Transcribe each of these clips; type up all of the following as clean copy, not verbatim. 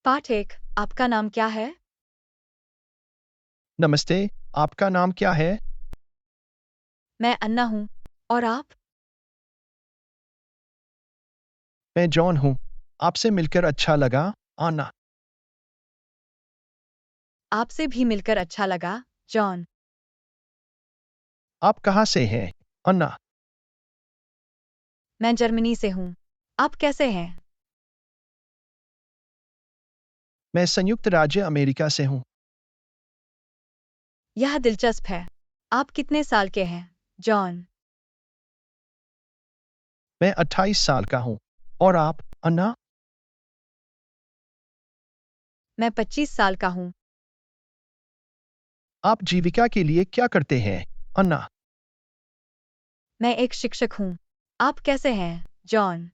पाठ 1। आपका नाम क्या है? नमस्ते, आपका नाम क्या है? मैं अन्ना हूँ। और आप? मैं जॉन हूँ। आपसे मिलकर अच्छा लगा, आना। आपसे भी मिलकर अच्छा लगा, जॉन। आप कहाँ से हैं, अन्ना? मैं जर्मनी से हूँ। आप कैसे हैं? मैं संयुक्त राज्य अमेरिका से हूँ। यह दिलचस्प है। आप कितने साल के हैं, जॉन? मैं 28 साल का हूँ। और आप, अन्ना? मैं 25 साल का हूँ। आप जीविका के लिए क्या करते हैं, अन्ना? मैं एक शिक्षक हूँ। आप कैसे हैं, जॉन?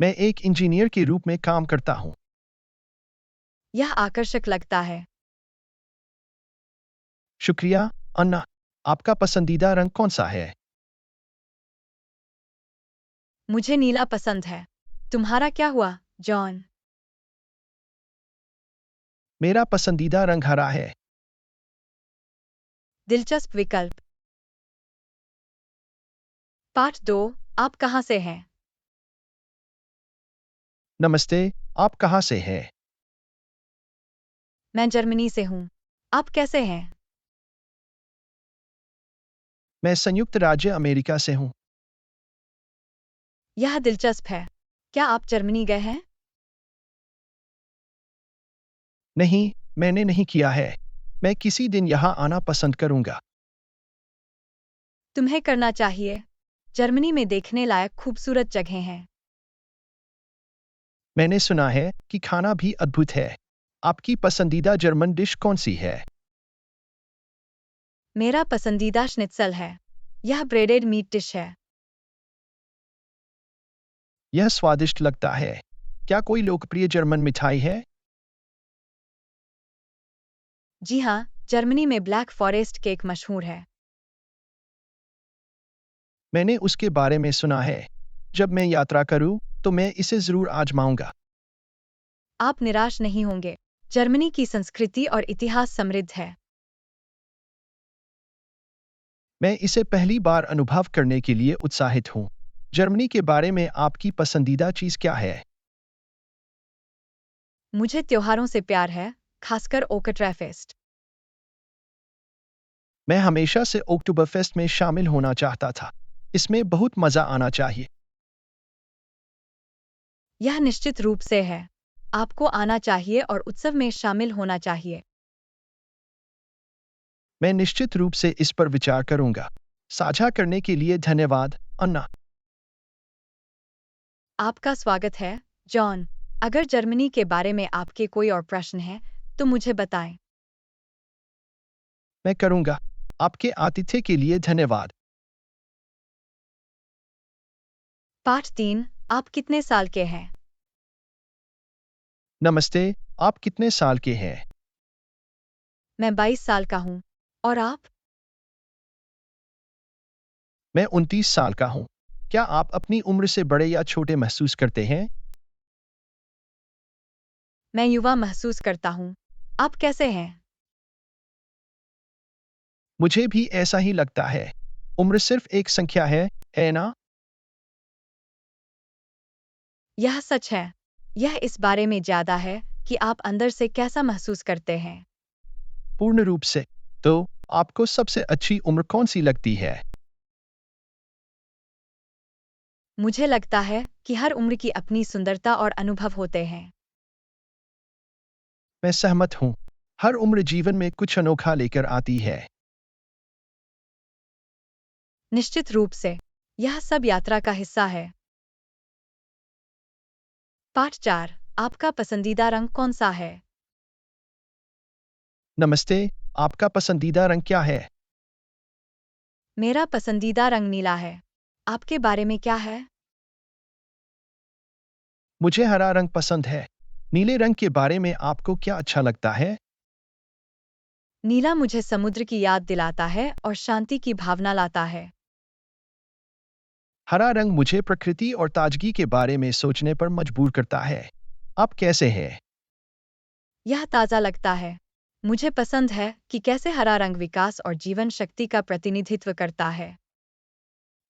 मैं एक इंजीनियर के रूप में काम करता हूँ। यह आकर्षक लगता है। शुक्रिया, अन्ना। आपका पसंदीदा रंग कौन सा है? मुझे नीला पसंद है। तुम्हारा क्या हुआ, जॉन? मेरा पसंदीदा रंग हरा है। दिलचस्प विकल्प। पाठ 2। आप कहाँ से हैं? नमस्ते, आप कहाँ से हैं? मैं जर्मनी से हूँ। आप कैसे हैं? मैं संयुक्त राज्य अमेरिका से हूँ। यह दिलचस्प है। क्या आप जर्मनी गए हैं? नहीं, मैंने नहीं किया है। मैं किसी दिन यहाँ आना पसंद करूँगा। तुम्हें करना चाहिए। जर्मनी में देखने लायक खूबसूरत जगहें हैं। मैंने सुना है कि खाना भी अद्भुत है। आपकी पसंदीदा जर्मन डिश कौन सी है? मेरा पसंदीदा श्नित्सल है। यह ब्रेडेड मीट डिश है। यह स्वादिष्ट लगता है। क्या कोई लोकप्रिय जर्मन मिठाई है? जी हाँ, जर्मनी में ब्लैक फॉरेस्ट केक मशहूर है। मैंने उसके बारे में सुना है। जब मैं यात्रा करूँ, तो मैं इसे ज़रूर आजमाऊंगा। आप निराश नहीं होंगे। जर्मनी की संस्कृति और इतिहास समृद्ध है। मैं इसे पहली बार अनुभव करने के लिए उत्साहित हूँ। जर्मनी के बारे में आपकी पसंदीदा चीज़ क्या है? मुझे त्योहारों से प्यार है, खासकर ओकट्रैफेस्ट। मैं हमेशा से ओक्टोबरफेस्ट में शामिल होना चाहता था। इसमें बहुत मज़ा आना चाहिए। यह निश्चित रूप से है। आपको आना चाहिए और उत्सव में शामिल होना चाहिए। मैं निश्चित रूप से इस पर विचार करूंगा। साझा करने के लिए धन्यवाद, अन्ना। आपका स्वागत है, जॉन। अगर जर्मनी के बारे में आपके कोई और प्रश्न हैं, तो मुझे बताएं। मैं करूंगा। आपके आतिथ्य के लिए धन्यवाद। पाठ 3। आप कितने साल के हैं? नमस्ते, आप कितने साल के हैं? मैं 22 साल का हूँ। और आप? मैं 29 साल का हूँ। क्या आप अपनी उम्र से बड़े या छोटे महसूस करते हैं? मैं युवा महसूस करता हूँ। आप कैसे हैं? मुझे भी ऐसा ही लगता है। उम्र सिर्फ एक संख्या है ना? यह सच है। यह इस बारे में ज्यादा है कि आप अंदर से कैसा महसूस करते हैं। पूर्ण रूप से। तो आपको सबसे अच्छी उम्र कौन सी लगती है? मुझे लगता है कि हर उम्र की अपनी सुंदरता और अनुभव होते हैं। मैं सहमत हूँ। हर उम्र जीवन में कुछ अनोखा लेकर आती है। निश्चित रूप से। यह सब यात्रा का हिस्सा है। पाठ 4। आपका पसंदीदा रंग कौन सा है? नमस्ते, आपका पसंदीदा रंग क्या है? मेरा पसंदीदा रंग नीला है। आपके बारे में क्या है? मुझे हरा रंग पसंद है। नीले रंग के बारे में आपको क्या अच्छा लगता है? नीला मुझे समुद्र की याद दिलाता है और शांति की भावना लाता है। हरा रंग मुझे प्रकृति और ताजगी के बारे में सोचने पर मजबूर करता है। आप कैसे हैं? यह ताज़ा लगता है। मुझे पसंद है कि कैसे हरा रंग विकास और जीवन शक्ति का प्रतिनिधित्व करता है।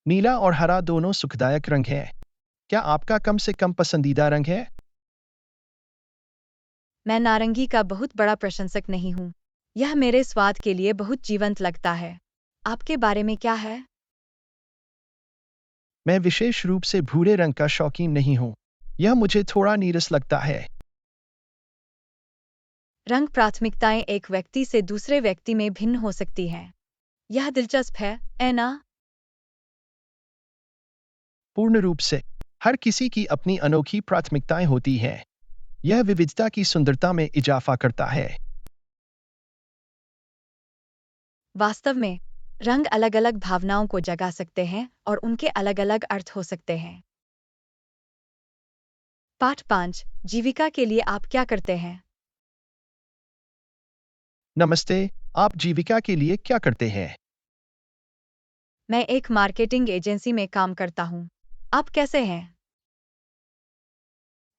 नीला और हरा दोनों सुखदायक रंग हैं। क्या आपका कम से कम पसंदीदा रंग है? मैं नारंगी का बहुत बड़ा प्रशंसक नहीं हूँ। यह मेरे स्वाद के लिए बहुत जीवंत लगता है। आपके बारे में क्या है? मैं विशेष रूप से भूरे रंग का शौकीन नहीं हूँ। यह मुझे थोड़ा नीरस लगता है। रंग प्राथमिकताएं एक व्यक्ति से दूसरे व्यक्ति में भिन्न हो सकती हैं। यह दिलचस्प है ना? पूर्ण रूप से। हर किसी की अपनी अनोखी प्राथमिकताएं होती हैं। यह विविधता की सुंदरता में इजाफा करता है। वास्तव में, रंग अलग-अलग भावनाओं को जगा सकते हैं और उनके अलग-अलग अर्थ हो सकते हैं। पाठ 5 जीविका के लिए आप क्या करते हैं? नमस्ते, आप जीविका के लिए क्या करते हैं? मैं एक मार्केटिंग एजेंसी में काम करता हूँ। आप कैसे हैं?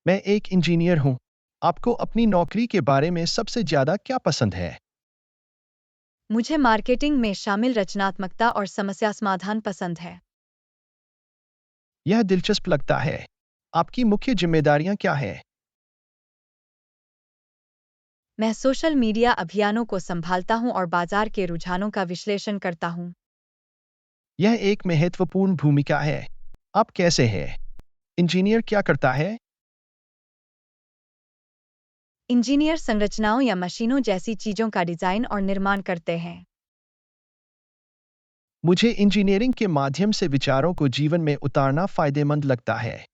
मैं एक इंजीनियर हूँ। आपको अपनी नौकरी के बारे में सबसे ज़्यादा क्या पसंद है? मुझे मार्केटिंग में शामिल रचनात्मकता और समस्या समाधान पसंद है। यह दिलचस्प लगता है। आपकी मुख्य जिम्मेदारियां क्या हैं? मैं सोशल मीडिया अभियानों को संभालता हूँ और बाजार के रुझानों का विश्लेषण करता हूँ। यह एक महत्वपूर्ण भूमिका है। आप कैसे हैं? इंजीनियर क्या करता है? इंजीनियर संरचनाओं या मशीनों जैसी चीजों का डिजाइन और निर्माण करते हैं। मुझे इंजीनियरिंग के माध्यम से विचारों को जीवन में उतारना फायदेमंद लगता है।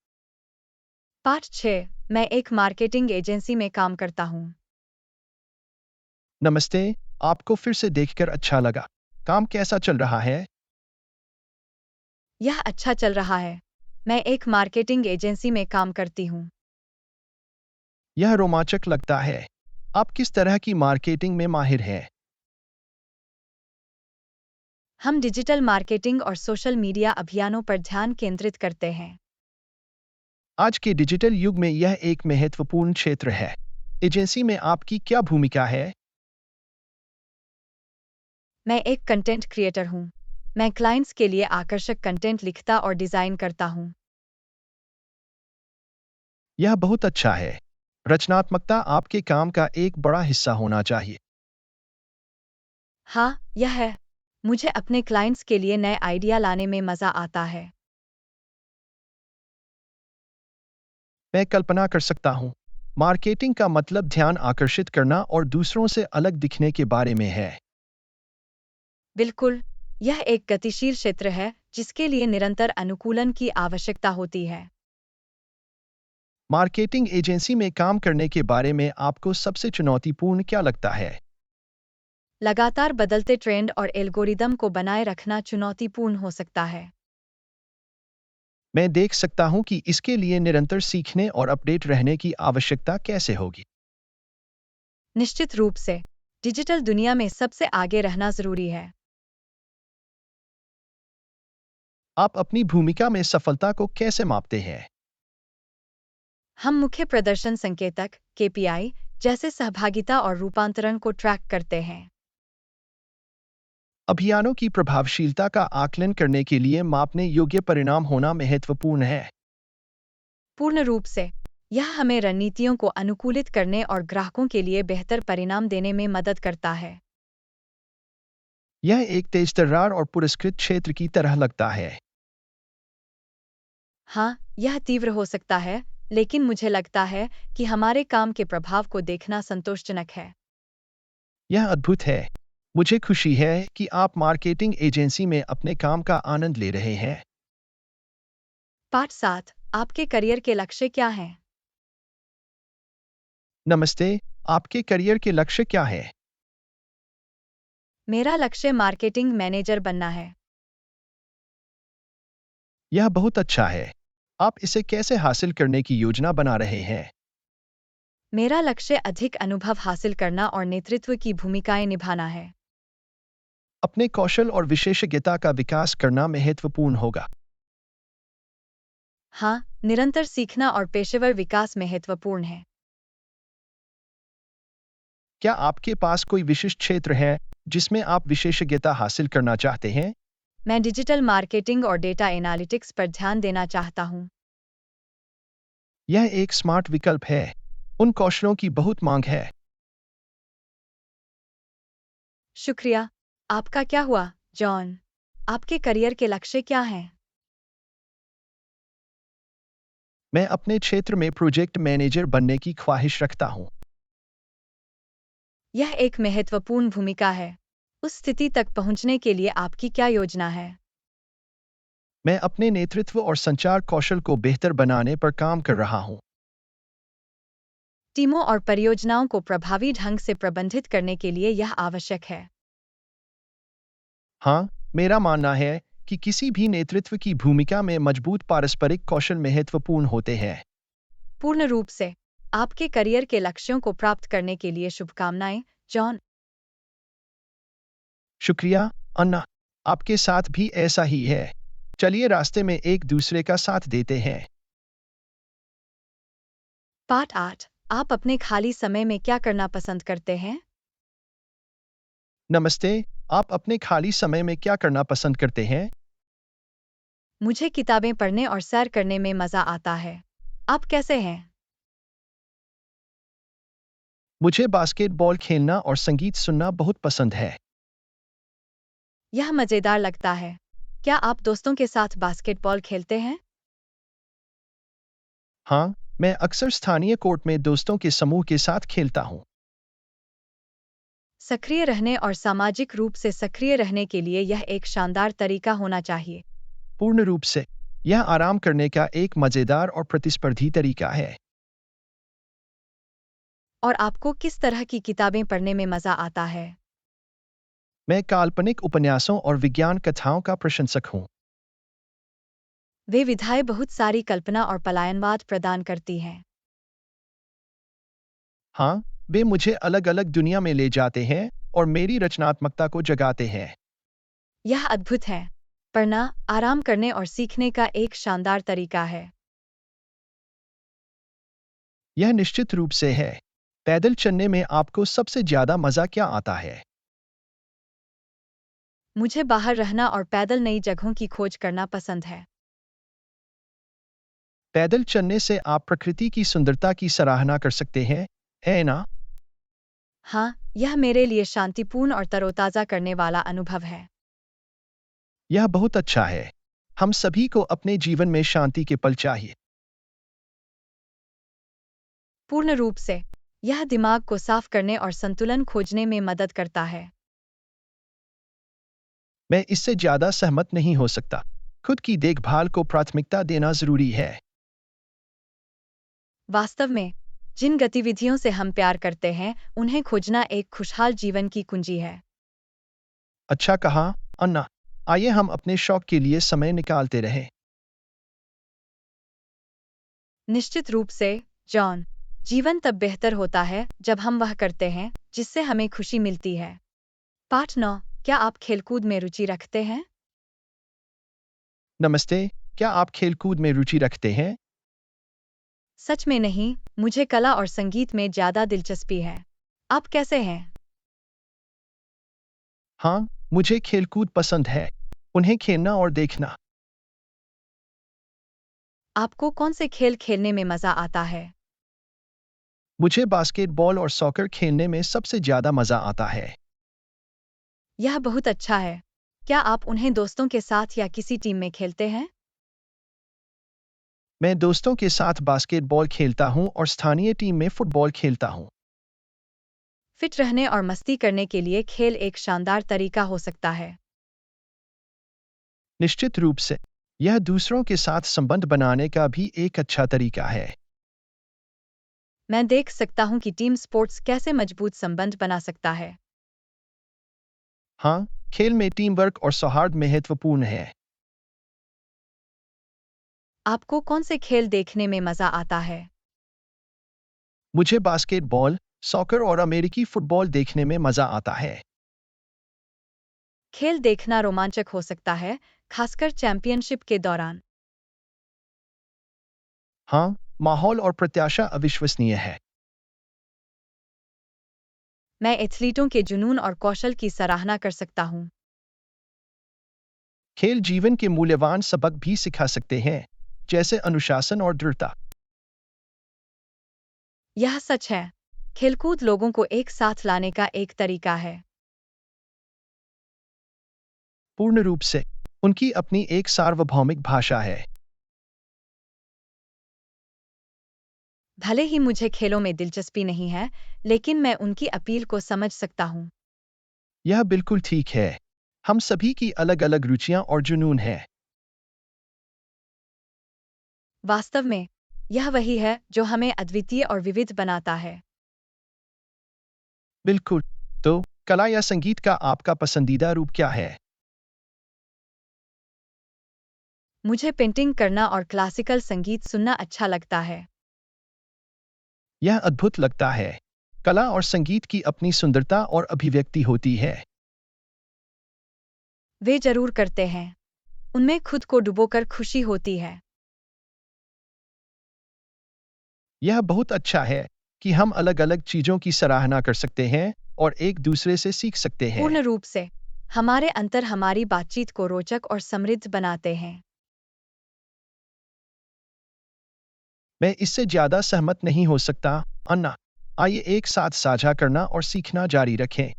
पाठ 6 मैं एक मार्केटिंग एजेंसी में काम करता हूँ। नमस्ते, आपको फिर से देखकर अच्छा लगा। काम कैसा चल रहा है? यह अच्छा चल रहा है। मैं एक मार्केटिंग एजेंसी में काम करती हूँ। यह रोमांचक लगता है। आप किस तरह की मार्केटिंग में माहिर हैं? हम डिजिटल मार्केटिंग और सोशल मीडिया अभियानों पर ध्यान केंद्रित करते हैं। आज के डिजिटल युग में यह एक महत्वपूर्ण क्षेत्र है। एजेंसी में आपकी क्या भूमिका है? मैं एक कंटेंट क्रिएटर हूँ। मैं क्लाइंट्स के लिए आकर्षक कंटेंट लिखता और डिजाइन करता हूँ। यह बहुत अच्छा है। रचनात्मकता आपके काम का एक बड़ा हिस्सा होना चाहिए। हाँ, यह है। मुझे अपने क्लाइंट्स के लिए नए आइडिया लाने में मजा आता है। मैं कल्पना कर सकता हूँ। मार्केटिंग का मतलब ध्यान आकर्षित करना और दूसरों से अलग दिखने के बारे में है। बिल्कुल, यह एक गतिशील क्षेत्र है जिसके लिए निरंतर अनुकूलन की आवश्यकता होती है। मार्केटिंग एजेंसी में काम करने के बारे में आपको सबसे चुनौतीपूर्ण क्या लगता है? लगातार बदलते ट्रेंड और एल्गोरिदम को बनाए रखना चुनौतीपूर्ण हो सकता है। मैं देख सकता हूँ कि इसके लिए निरंतर सीखने और अपडेट रहने की आवश्यकता कैसे होगी। निश्चित रूप से, डिजिटल दुनिया में सबसे आगे रहना जरूरी है। आप अपनी भूमिका में सफलता को कैसे मापते हैं? हम मुख्य प्रदर्शन संकेतक, KPI, जैसे सहभागिता और रूपांतरण को ट्रैक करते हैं। अभियानों की प्रभावशीलता का आकलन करने के लिए मापने योग्य परिणाम होना महत्वपूर्ण है। पूर्ण रूप से, यह हमें रणनीतियों को अनुकूलित करने और ग्राहकों के लिए बेहतर परिणाम देने में मदद करता है। यह एक तेजतर्रार और पुरस्कृत क्षेत्र की तरह लगता है। हाँ, यह तीव्र हो सकता है, लेकिन मुझे लगता है कि हमारे काम के प्रभाव को देखना संतोषजनक है। यह अद्भुत है। मुझे खुशी है कि आप मार्केटिंग एजेंसी में अपने काम का आनंद ले रहे हैं। पाठ 7 आपके करियर के लक्ष्य क्या हैं? नमस्ते, आपके करियर के लक्ष्य क्या है? मेरा लक्ष्य मार्केटिंग मैनेजर बनना है। यह बहुत अच्छा है। आप इसे कैसे हासिल करने की योजना बना रहे हैं? मेरा लक्ष्य अधिक अनुभव हासिल करना और नेतृत्व की भूमिकाएं निभाना है। अपने कौशल और विशेषज्ञता का विकास करना महत्वपूर्ण होगा। हाँ, निरंतर सीखना और पेशेवर विकास महत्वपूर्ण है। क्या आपके पास कोई विशिष्ट क्षेत्र है जिसमें आप विशेषज्ञता हासिल करना चाहते हैं? मैं डिजिटल मार्केटिंग और डेटा एनालिटिक्स पर ध्यान देना चाहता हूँ। यह एक स्मार्ट विकल्प है। उन कौशलों की बहुत मांग है। शुक्रिया। आपका क्या हुआ, जॉन? आपके करियर के लक्ष्य क्या हैं? मैं अपने क्षेत्र में प्रोजेक्ट मैनेजर बनने की ख्वाहिश रखता हूँ। यह एक महत्वपूर्ण भूमिका है। उस स्थिति तक पहुंचने के लिए आपकी क्या योजना है? मैं अपने नेतृत्व और संचार कौशल को बेहतर बनाने पर काम कर रहा हूँ। टीमों और परियोजनाओं को प्रभावी ढंग से प्रबंधित करने के लिए यह आवश्यक है। हाँ, मेरा मानना है कि किसी भी नेतृत्व की भूमिका में मजबूत पारस्परिक कौशल महत्वपूर्ण होते हैं। पूर्ण रूप से। आपके करियर के लक्ष्यों को प्राप्त करने के लिए शुभकामनाएं, जॉन। शुक्रिया, अन्ना। आपके साथ भी ऐसा ही है। चलिए रास्ते में एक दूसरे का साथ देते हैं। पार्ट 8। आप अपने खाली समय में क्या करना पसंद करते हैं? नमस्ते, आप अपने खाली समय में क्या करना पसंद करते हैं? मुझे किताबें पढ़ने और सैर करने में मजा आता है। आप कैसे हैं? मुझे बास्केटबॉल खेलना और संगीत सुनना बहुत पसंद है। यह मजेदार लगता है। क्या आप दोस्तों के साथ बास्केटबॉल खेलते हैं? हाँ, मैं अक्सर स्थानीय कोर्ट में दोस्तों के समूह के साथ खेलता हूँ। सक्रिय रहने और सामाजिक रूप से सक्रिय रहने के लिए यह एक शानदार तरीका होना चाहिए। पूर्ण रूप से। यह आराम करने का एक मजेदार और प्रतिस्पर्धी तरीका है। और आपको किस तरह की किताबें पढ़ने में मजा आता है? मैं काल्पनिक उपन्यासों और विज्ञान कथाओं का प्रशंसक हूँ। वे विधाएं बहुत सारी कल्पना और पलायनवाद प्रदान करती हैं। हाँ, वे मुझे अलग-अलग दुनिया में ले जाते हैं और मेरी रचनात्मकता को जगाते हैं। यह अद्भुत है। पढ़ना आराम करने और सीखने का एक शानदार तरीका है। यह निश्चित रूप से है। पैदल चलने में आपको सबसे ज्यादा मजा क्या आता है? मुझे बाहर रहना और पैदल नई जगहों की खोज करना पसंद है। पैदल चलने से आप प्रकृति की सुंदरता की सराहना कर सकते हैं, है ना? हाँ, यह मेरे लिए शांतिपूर्ण और तरोताजा करने वाला अनुभव है। यह बहुत अच्छा है। हम सभी को अपने जीवन में शांति के पल चाहिए। पूर्ण रूप से। यह दिमाग को साफ करने और संतुलन खोजने में मदद करता है। मैं इससे ज्यादा सहमत नहीं हो सकता। खुद की देखभाल को प्राथमिकता देना जरूरी है। वास्तव में, जिन गतिविधियों से हम प्यार करते हैं, उन्हें खोजना एक खुशहाल जीवन की कुंजी है। अच्छा कहा, अन्ना। आइए हम अपने शौक के लिए समय निकालते रहें। निश्चित रूप से, जॉन। जीवन तब बेहतर होता है जब हम वह करते हैं जिससे हमें खुशी मिलती है। पाठ 9। क्या आप खेलकूद में रुचि रखते हैं? नमस्ते, क्या आप खेलकूद में रुचि रखते हैं? सच में नहीं, मुझे कला और संगीत में ज्यादा दिलचस्पी है। आप कैसे हैं? हाँ, मुझे खेलकूद पसंद है। उन्हें खेलना और देखना। आपको कौन से खेल खेलने में मजा आता है? मुझे बास्केटबॉल और सॉकर खेलने में सबसे ज्यादा मजा आता है। यह बहुत अच्छा है। क्या आप उन्हें दोस्तों के साथ या किसी टीम में खेलते हैं? मैं दोस्तों के साथ बास्केटबॉल खेलता हूँ और स्थानीय टीम में फुटबॉल खेलता हूँ। फिट रहने और मस्ती करने के लिए खेल एक शानदार तरीका हो सकता है। निश्चित रूप से। यह दूसरों के साथ संबंध बनाने का भी एक अच्छा तरीका है। मैं देख सकता हूँ कि टीम स्पोर्ट्स कैसे मजबूत संबंध बना सकता है। हाँ, खेल में टीम वर्क और सौहार्द महत्वपूर्ण है। आपको कौन से खेल देखने में मजा आता है? मुझे बास्केटबॉल, सॉकर और अमेरिकी फुटबॉल देखने में मजा आता है। खेल देखना रोमांचक हो सकता है, खासकर चैंपियनशिप के दौरान। हाँ, माहौल और प्रत्याशा अविश्वसनीय है। मैं एथलीटों के जुनून और कौशल की सराहना कर सकता हूँ। खेल जीवन के मूल्यवान सबक भी सिखा सकते हैं, जैसे अनुशासन और दृढ़ता। यह सच है। खेलकूद लोगों को एक साथ लाने का एक तरीका है। पूर्ण रूप से। उनकी अपनी एक सार्वभौमिक भाषा है। भले ही मुझे खेलों में दिलचस्पी नहीं है, लेकिन मैं उनकी अपील को समझ सकता हूँ। यह बिल्कुल ठीक है। हम सभी की अलग-अलग रुचियां और जुनून हैं। वास्तव में, यह वही है जो हमें अद्वितीय और विविध बनाता है। बिल्कुल। तो कला या संगीत का आपका पसंदीदा रूप क्या है? मुझे पेंटिंग करना और क्लासिकल संगीत सुनना अच्छा लगता है। यह अद्भुत लगता है। कला और संगीत की अपनी सुंदरता और अभिव्यक्ति होती है। वे जरूर करते हैं। उनमें खुद को डुबोकर खुशी होती है। यह बहुत अच्छा है कि हम अलग-अलग चीजों की सराहना कर सकते हैं और एक दूसरे से सीख सकते हैं। पूर्ण रूप से। हमारे अंतर हमारी बातचीत को रोचक और समृद्ध बनाते हैं। मैं इससे ज्यादा सहमत नहीं हो सकता, अन्ना। आइए एक साथ साझा करना और सीखना जारी रखें।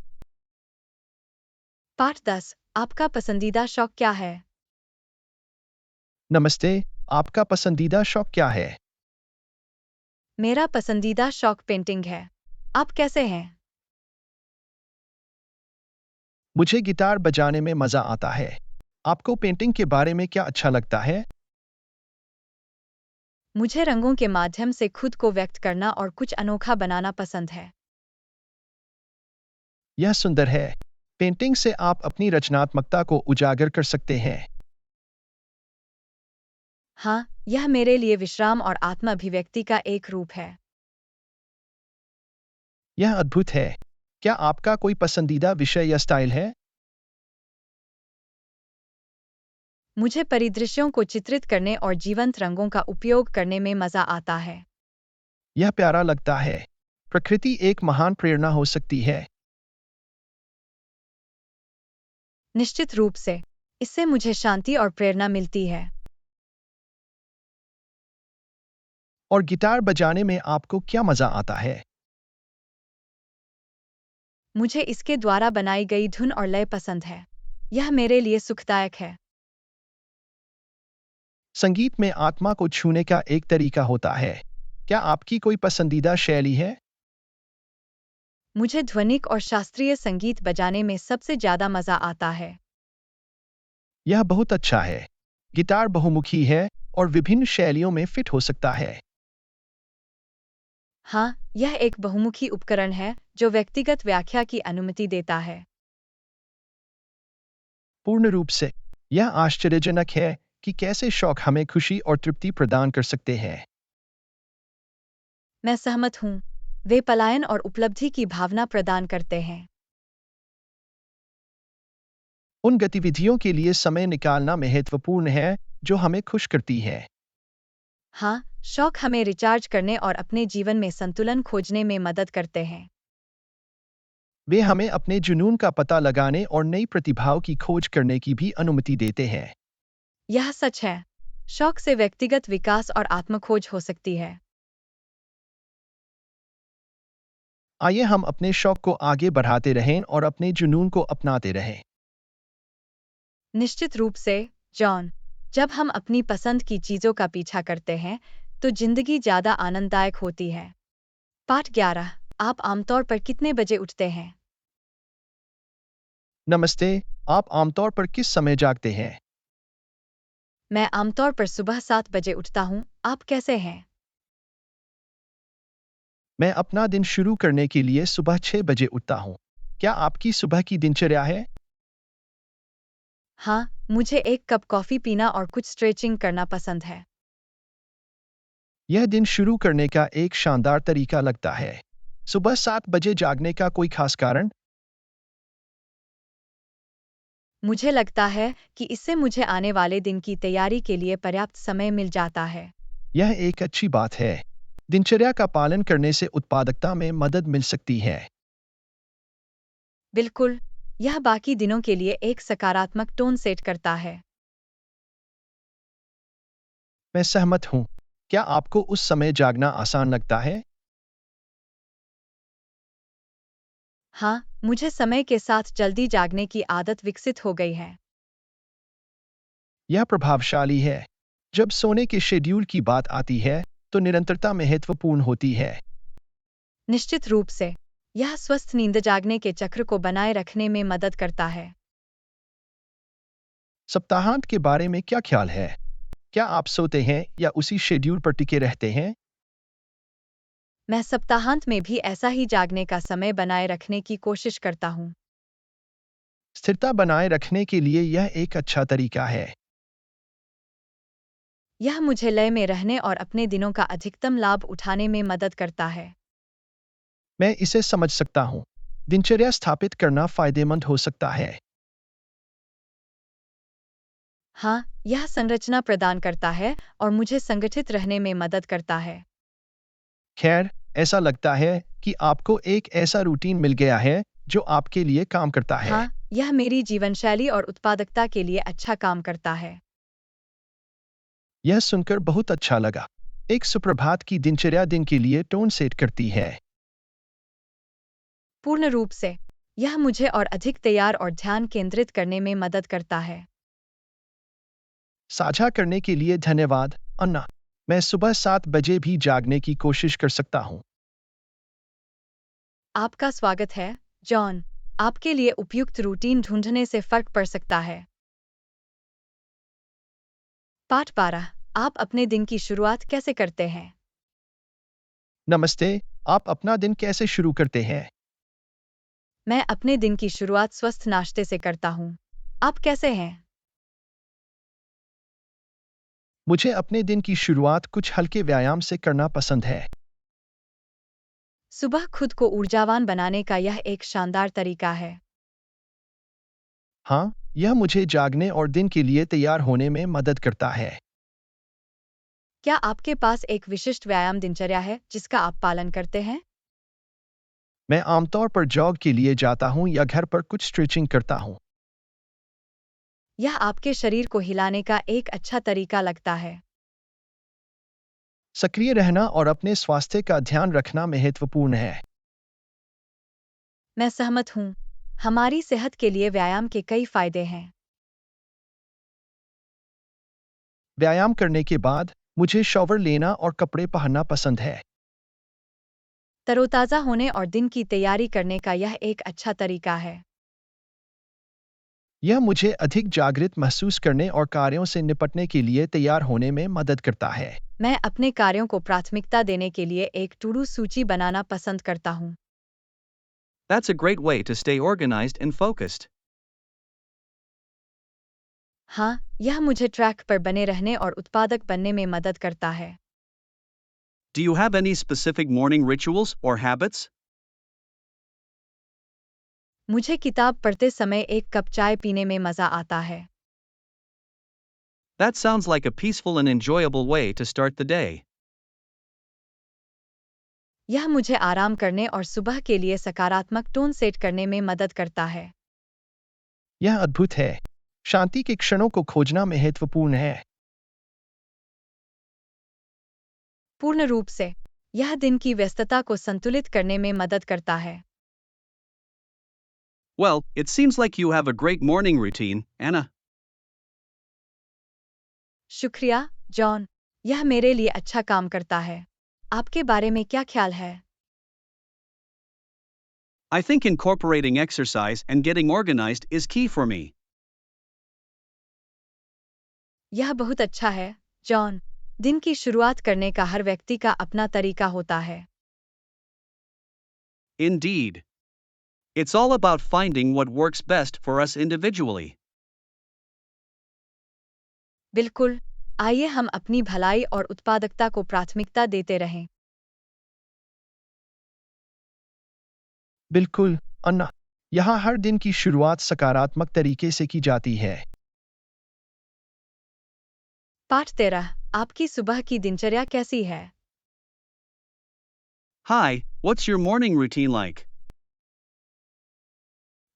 पाठ 10। आपका पसंदीदा शौक क्या है? नमस्ते, आपका पसंदीदा शौक क्या है? मेरा पसंदीदा शौक पेंटिंग है। आप कैसे हैं? मुझे गिटार बजाने में मजा आता है। आपको पेंटिंग के बारे में क्या अच्छा लगता है? मुझे रंगों के माध्यम से खुद को व्यक्त करना और कुछ अनोखा बनाना पसंद है। यह सुंदर है। पेंटिंग से आप अपनी रचनात्मकता को उजागर कर सकते हैं। हाँ, यह मेरे लिए विश्राम और आत्म अभिव्यक्ति का एक रूप है। यह अद्भुत है। क्या आपका कोई पसंदीदा विषय या स्टाइल है? मुझे परिदृश्यों को चित्रित करने और जीवंत रंगों का उपयोग करने में मजा आता है। यह प्यारा लगता है। प्रकृति एक महान प्रेरणा हो सकती है। निश्चित रूप से। इससे मुझे शांति और प्रेरणा मिलती है। और गिटार बजाने में आपको क्या मजा आता है? मुझे इसके द्वारा बनाई गई धुन और लय पसंद है। यह मेरे लिए सुखदायक है। संगीत में आत्मा को छूने का एक तरीका होता है। क्या आपकी कोई पसंदीदा शैली है? मुझे ध्वनिक और शास्त्रीय संगीत बजाने में सबसे ज्यादा मजा आता है। यह बहुत अच्छा है। गिटार बहुमुखी है और विभिन्न शैलियों में फिट हो सकता है। हाँ, यह एक बहुमुखी उपकरण है जो व्यक्तिगत व्याख्या की अनुमति देता है। पूर्ण रूप से। यह आश्चर्यजनक है कि कैसे शौक हमें खुशी और तृप्ति प्रदान कर सकते हैं। मैं सहमत हूँ। वे पलायन और उपलब्धि की भावना प्रदान करते हैं। उन गतिविधियों के लिए समय निकालना महत्वपूर्ण है जो हमें खुश करती है। हाँ, शौक हमें रिचार्ज करने और अपने जीवन में संतुलन खोजने में मदद करते हैं। वे हमें अपने जुनून का पता लगाने और नई प्रतिभाओं की खोज करने की भी अनुमति देते हैं। यह सच है। शौक से व्यक्तिगत विकास और आत्मखोज हो सकती है। आइए हम अपने शौक को आगे बढ़ाते रहें और अपने जुनून को अपनाते रहें। निश्चित रूप से, जॉन। जब हम अपनी पसंद की चीजों का पीछा करते हैं, तो जिंदगी ज्यादा आनंददायक होती है। पाठ 11। आप आमतौर पर कितने बजे उठते हैं? नमस्ते, आप आमतौर पर किस समय जागते हैं? मैं आमतौर पर सुबह 7 बजे उठता हूँ। आप कैसे हैं? मैं अपना दिन शुरू करने के लिए सुबह 6 बजे उठता हूँ। क्या आपकी सुबह की दिनचर्या है? हाँ, मुझे एक कप कॉफी पीना और कुछ स्ट्रेचिंग करना पसंद है। यह दिन शुरू करने का एक शानदार तरीका लगता है। सुबह 7 बजे जागने का कोई खास कारण? मुझे लगता है कि इससे मुझे आने वाले दिन की तैयारी के लिए पर्याप्त समय मिल जाता है। यह एक अच्छी बात है। दिनचर्या का पालन करने से उत्पादकता में मदद मिल सकती है। बिल्कुल, यह बाकी दिनों के लिए एक सकारात्मक टोन सेट करता है। मैं सहमत हूँ। क्या आपको उस समय जागना आसान लगता है? हाँ, मुझे समय के साथ जल्दी जागने की आदत विकसित हो गई है। यह प्रभावशाली है। जब सोने के शेड्यूल की बात आती है, तो निरंतरता महत्वपूर्ण होती है। निश्चित रूप से, यह स्वस्थ नींद जागने के चक्र को बनाए रखने में मदद करता है। सप्ताहांत के बारे में क्या ख्याल है? क्या आप सोते हैं या उसी शेड्यूल पर टिके रहते हैं? मैं सप्ताहांत में भी ऐसा ही जागने का समय बनाए रखने की कोशिश करता हूँ। स्थिरता बनाए रखने के लिए यह एक अच्छा तरीका है। यह मुझे लय में रहने और अपने दिनों का अधिकतम लाभ उठाने में मदद करता है। मैं इसे समझ सकता हूँ। दिनचर्या स्थापित करना फायदेमंद हो सकता है। हाँ, यह संरचना प्रदान करता है और मुझे संगठित रहने में मदद करता है। खैर, ऐसा लगता है कि आपको एक ऐसा रूटीन मिल गया है जो आपके लिए काम करता है। हाँ, यह मेरी जीवनशैली और उत्पादकता के लिए अच्छा काम करता है। यह सुनकर बहुत अच्छा लगा। एक सुप्रभात की दिनचर्या दिन के लिए टोन सेट करती है। पूर्ण रूप से, यह मुझे और अधिक तैयार और ध्यान केंद्रित करने में मदद करता है। साझा करने के लिए धन्यवाद, अन्ना। मैं सुबह 7 बजे भी जागने की कोशिश कर सकता हूँ। आपका स्वागत है, जॉन। आपके लिए उपयुक्त रूटीन ढूंढने से फर्क पड़ सकता है। पाठ 12। आप अपने दिन की शुरुआत कैसे करते हैं? नमस्ते, आप अपना दिन कैसे शुरू करते हैं? मैं अपने दिन की शुरुआत स्वस्थ नाश्ते से करता हूँ। आप कैसे हैं? मुझे अपने दिन की शुरुआत कुछ हल्के व्यायाम से करना पसंद है। सुबह खुद को ऊर्जावान बनाने का यह एक शानदार तरीका है। हाँ, यह मुझे जागने और दिन के लिए तैयार होने में मदद करता है। क्या आपके पास एक विशिष्ट व्यायाम दिनचर्या है जिसका आप पालन करते हैं? मैं आमतौर पर जॉग के लिए जाता हूँ या घर पर कुछ स्ट्रेचिंग करता हूँ। यह आपके शरीर को हिलाने का एक अच्छा तरीका लगता है। सक्रिय रहना और अपने स्वास्थ्य का ध्यान रखना महत्वपूर्ण है। मैं सहमत हूँ। हमारी सेहत के लिए व्यायाम के कई फायदे हैं। व्यायाम करने के बाद मुझे शॉवर लेना और कपड़े पहनना पसंद है। तरोताज़ा होने और दिन की तैयारी करने का यह एक अच्छा तरीका है। यह मुझे अधिक जागृत महसूस करने और कार्यों से निपटने के लिए तैयार होने में मदद करता है। मैं अपने कार्यों को प्राथमिकता देने के लिए एक टू-डू सूची बनाना पसंद करता हूँ। That's a great way to stay organized and focused. हाँ, यह मुझे ट्रैक पर बने रहने और उत्पादक बनने में मदद करता है। Do you have any specific morning rituals or habits? मुझे किताब पढ़ते समय एक कप चाय पीने में मज़ा आता है। That sounds like a peaceful and enjoyable way to start the day. यह मुझे आराम करने और सुबह के लिए सकारात्मक टोन सेट करने में मदद करता है। यह अद्भुत है। शांति के क्षणों को खोजना महत्वपूर्ण है। पूर्ण रूप से, यह दिन की व्यस्तता को संतुलित करने में मदद करता है। Well, it seems like you have a great morning routine, Anna. शुक्रिया, जॉन। यह मेरे लिए अच्छा काम करता है। आपके बारे में क्या ख्याल है? I think incorporating exercise and getting organized is key for me. यह बहुत अच्छा है, जॉन। दिन की शुरुआत करने का हर व्यक्ति का अपना तरीका होता है। Indeed. It's all about finding what works best for us individually. बिल्कुल। आइए हम अपनी भलाई और उत्पादकता को प्राथमिकता देते रहें। बिल्कुल, अन्ना। यहाँ हर दिन की शुरुआत सकारात्मक तरीके से की जाती है। पाठ 13। आपकी सुबह की दिनचर्या कैसी है? Hi, what's your morning routine like?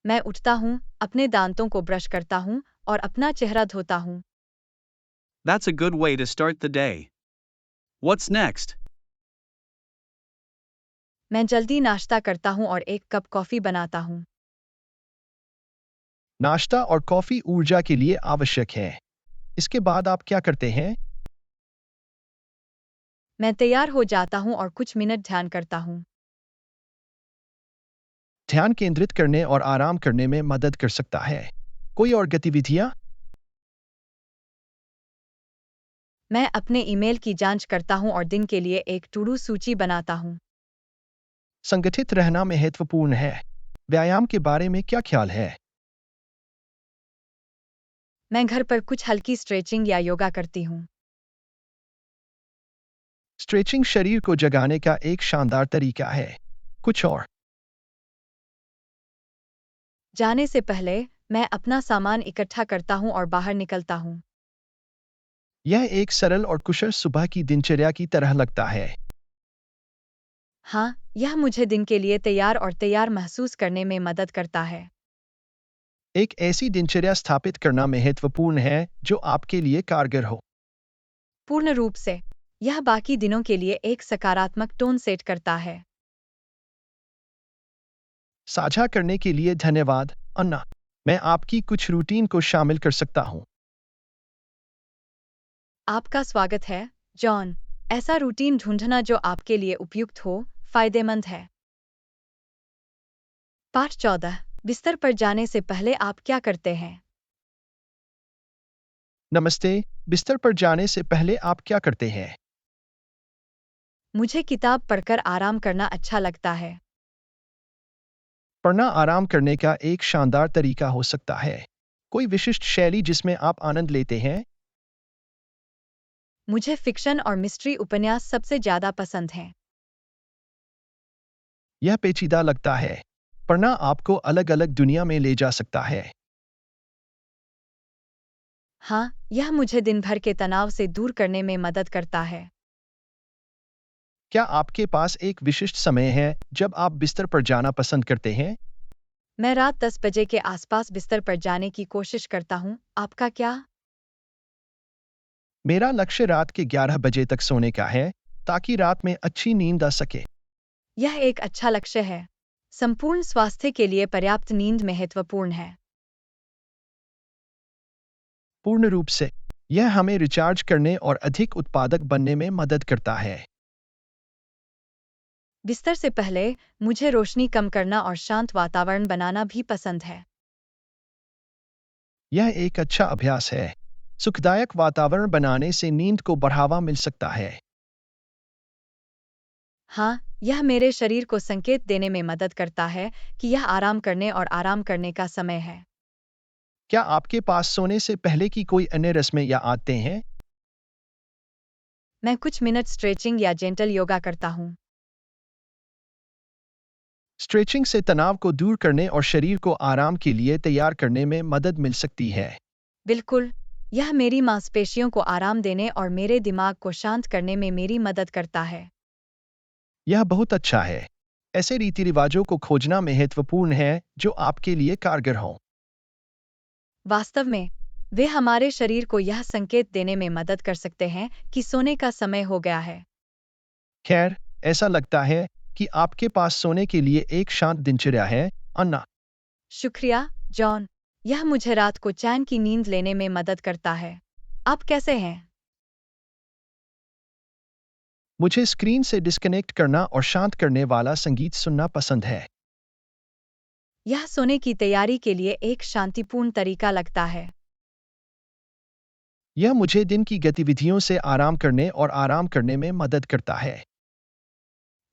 मैं उठता हूँ, अपने दांतों को ब्रश करता हूँ और अपना चेहरा धोता हूँ। That's a good way to start the day. What's next? मैं जल्दी नाश्ता करता हूँ और एक कप कॉफी बनाता हूँ। नाश्ता और कॉफी ऊर्जा के लिए आवश्यक है। इसके बाद आप क्या करते हैं? मैं तैयार हो जाता हूँ और कुछ मिनट ध्यान करता हूँ। ध्यान केंद्रित करने और आराम करने में मदद कर सकता है। कोई और गतिविधियां? मैं अपने ईमेल की जांच करता हूँ और दिन के लिए एक टू डू सूची बनाता हूँ। संगठित रहना महत्वपूर्ण है। व्यायाम के बारे में क्या ख्याल है? मैं घर पर कुछ हल्की स्ट्रेचिंग या योगा करती हूँ। स्ट्रेचिंग शरीर को जगाने का एक शानदार तरीका है। कुछ और? जाने से पहले, मैं अपना सामान इकट्ठा करता हूँ और बाहर निकलता हूँ। यह एक सरल और कुशल सुबह की दिनचर्या की तरह लगता है। हाँ, यह मुझे दिन के लिए तैयार महसूस करने में मदद करता है। एक ऐसी दिनचर्या स्थापित करना महत्वपूर्ण है जो आपके लिए कारगर हो। पूर्ण रूप से, यह बाकी दिनों के लिए एक सकारात्मक टोन सेट करता है। साझा करने के लिए धन्यवाद, अन्ना। मैं आपकी कुछ रूटीन को शामिल कर सकता हूँ। आपका स्वागत है, जॉन। ऐसा रूटीन ढूंढना जो आपके लिए उपयुक्त हो, फायदेमंद है। पाठ 14। बिस्तर पर जाने से पहले आप क्या करते हैं? नमस्ते। बिस्तर पर जाने से पहले आप क्या करते हैं? मुझे किताब पढ़कर आराम करना अच्छा लगता है। पढ़ना आराम करने का एक शानदार तरीका हो सकता है। कोई विशिष्ट शैली जिसमें आप आनंद लेते हैं? मुझे फिक्शन और मिस्ट्री उपन्यास सबसे ज्यादा पसंद हैं। यह पेचीदा लगता है। पढ़ना आपको अलग-अलग दुनिया में ले जा सकता है। हाँ, यह मुझे दिन भर के तनाव से दूर करने में मदद करता है। क्या आपके पास एक विशिष्ट समय है जब आप बिस्तर पर जाना पसंद करते हैं? मैं रात 10 बजे के आसपास बिस्तर पर जाने की कोशिश करता हूँ। आपका क्या? मेरा लक्ष्य रात के 11 बजे तक सोने का है, ताकि रात में अच्छी नींद आ सके। यह एक अच्छा लक्ष्य है। संपूर्ण स्वास्थ्य के लिए पर्याप्त नींद महत्वपूर्ण है। पूर्ण रूप से। यह हमें रिचार्ज करने और अधिक उत्पादक बनने में मदद करता है। बिस्तर से पहले, मुझे रोशनी कम करना और शांत वातावरण बनाना भी पसंद है। यह एक अच्छा अभ्यास है। सुखदायक वातावरण बनाने से नींद को बढ़ावा मिल सकता है। हाँ, यह मेरे शरीर को संकेत देने में मदद करता है कि यह आराम करने और आराम करने का समय है। क्या आपके पास सोने से पहले की कोई अन्य रस्में या आदतें हैं? मैं कुछ मिनट स्ट्रेचिंग या जेंटल योगा करता हूँ। स्ट्रेचिंग से तनाव को दूर करने और शरीर को आराम के लिए तैयार करने में मदद मिल सकती है। बिल्कुल, यह मेरी मांसपेशियों को आराम देने और मेरे दिमाग को शांत करने में मेरी मदद करता है। यह बहुत अच्छा है। ऐसे रीति रिवाजों को खोजना महत्वपूर्ण है जो आपके लिए कारगर हों। वास्तव में, वे हमारे शरीर को यह संकेत देने में मदद कर सकते हैं कि सोने का समय हो गया है। खैर, ऐसा लगता है कि आपके पास सोने के लिए एक शांत दिनचर्या है, अन्ना। शुक्रिया, जॉन। यह मुझे रात को चैन की नींद लेने में मदद करता है। आप कैसे हैं? मुझे स्क्रीन से डिस्कनेक्ट करना और शांत करने वाला संगीत सुनना पसंद है। यह सोने की तैयारी के लिए एक शांतिपूर्ण तरीका लगता है। यह मुझे दिन की गतिविधियों से आराम करने और आराम करने में मदद करता है।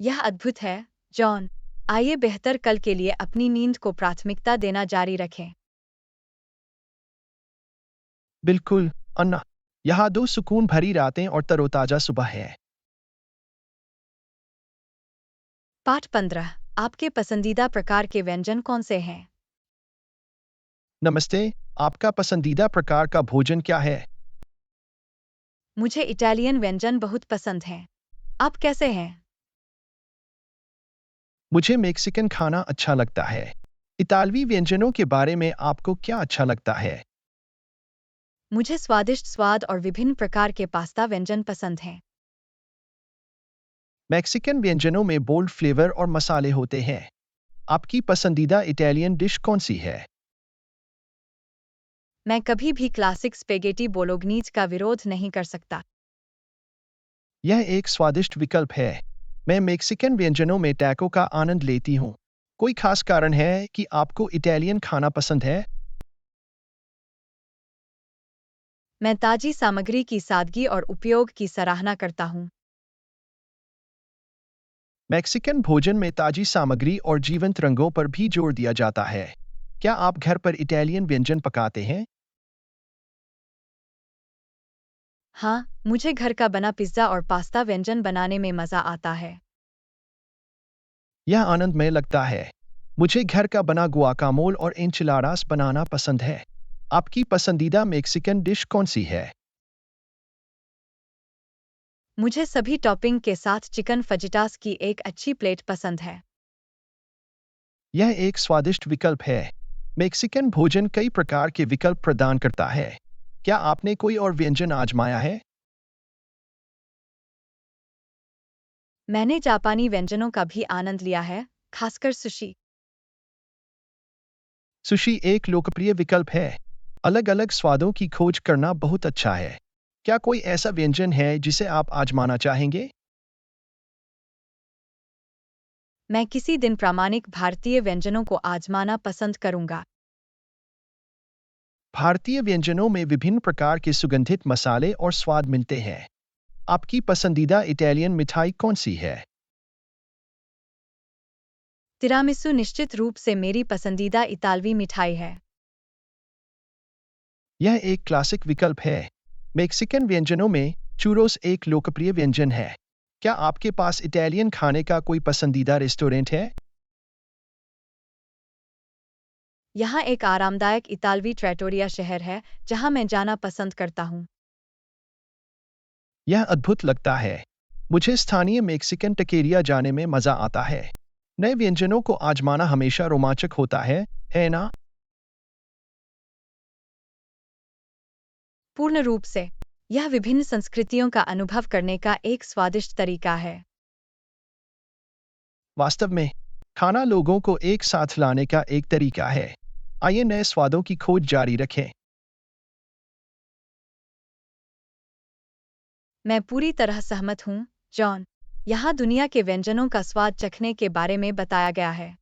यह अद्भुत है, जॉन। आइए बेहतर कल के लिए अपनी नींद को प्राथमिकता देना जारी रखें। बिल्कुल, अन्ना। यहाँ 2 सुकून भरी रातें और तरोताजा सुबह है। पाठ 15। आपके पसंदीदा प्रकार के व्यंजन कौन से हैं? नमस्ते, आपका पसंदीदा प्रकार का भोजन क्या है? मुझे इटालियन व्यंजन बहुत पसंद हैं। आप कैसे हैं? मुझे मेक्सिकन खाना अच्छा लगता है। इतालवी व्यंजनों के बारे में आपको क्या अच्छा लगता है? मुझे स्वादिष्ट स्वाद और विभिन्न प्रकार के पास्ता व्यंजन पसंद हैं। मैक्सिकन व्यंजनों में बोल्ड फ्लेवर और मसाले होते हैं। आपकी पसंदीदा इटालियन डिश कौन सी है? मैं कभी भी क्लासिक स्पेगेटी बोलोग्नीज का विरोध नहीं कर सकता। यह एक स्वादिष्ट विकल्प है। मैं मेक्सिकन व्यंजनों में टैको का आनंद लेती हूँ। कोई खास कारण है कि आपको इटालियन खाना पसंद है? मैं ताजी सामग्री की सादगी और उपयोग की सराहना करता हूँ। मैक्सिकन भोजन में ताजी सामग्री और जीवंत रंगों पर भी जोर दिया जाता है। क्या आप घर पर इटालियन व्यंजन पकाते हैं? हाँ, मुझे घर का बना पिज्ज़ा और पास्ता व्यंजन बनाने में मज़ा आता है। यह आनंदमय लगता है। मुझे घर का बना गुआकामोल और एंचिलाडास बनाना पसंद है। आपकी पसंदीदा मेक्सिकन डिश कौन सी है? मुझे सभी टॉपिंग के साथ चिकन फजिटास की एक अच्छी प्लेट पसंद है। यह एक स्वादिष्ट विकल्प है। मेक्सिकन भोजन कई प्रकार के विकल्प प्रदान करता है। क्या आपने कोई और व्यंजन आजमाया है? मैंने जापानी व्यंजनों का भी आनंद लिया है, खासकर सुशी। सुशी एक लोकप्रिय विकल्प है। अलग-अलग स्वादों की खोज करना बहुत अच्छा है। क्या कोई ऐसा व्यंजन है जिसे आप आजमाना चाहेंगे? मैं किसी दिन प्रामाणिक भारतीय व्यंजनों को आजमाना पसंद करूंगा। भारतीय व्यंजनों में विभिन्न प्रकार के सुगंधित मसाले और स्वाद मिलते हैं। आपकी पसंदीदा इटालियन मिठाई कौन सी है? तिरामिसू निश्चित रूप से मेरी पसंदीदा इतालवी मिठाई है। यह एक क्लासिक विकल्प है। मेक्सिकन व्यंजनों में चूरोस एक लोकप्रिय व्यंजन है। क्या आपके पास इटालियन खाने का कोई पसंदीदा रेस्टोरेंट है? यहाँ एक आरामदायक इतालवी ट्रैटोरिया शहर है, जहाँ मैं जाना पसंद करता हूँ। यह अद्भुत लगता है। मुझे स्थानीय मेक्सिकन टकेरिया जाने में मज़ा आता है। नए व्यंजनों को आजमाना हमेशा रोमांचक होता है ना? पूर्ण रूप से। यह विभिन्न संस्कृतियों का अनुभव करने का एक स्वादिष्ट तरीका है। वास्तव में, खाना लोगों को एक साथ लाने का एक तरीका है। आइए नए स्वादों की खोज जारी रखें। मैं पूरी तरह सहमत हूँ, जॉन। यहाँ दुनिया के व्यंजनों का स्वाद चखने के बारे में बताया गया है।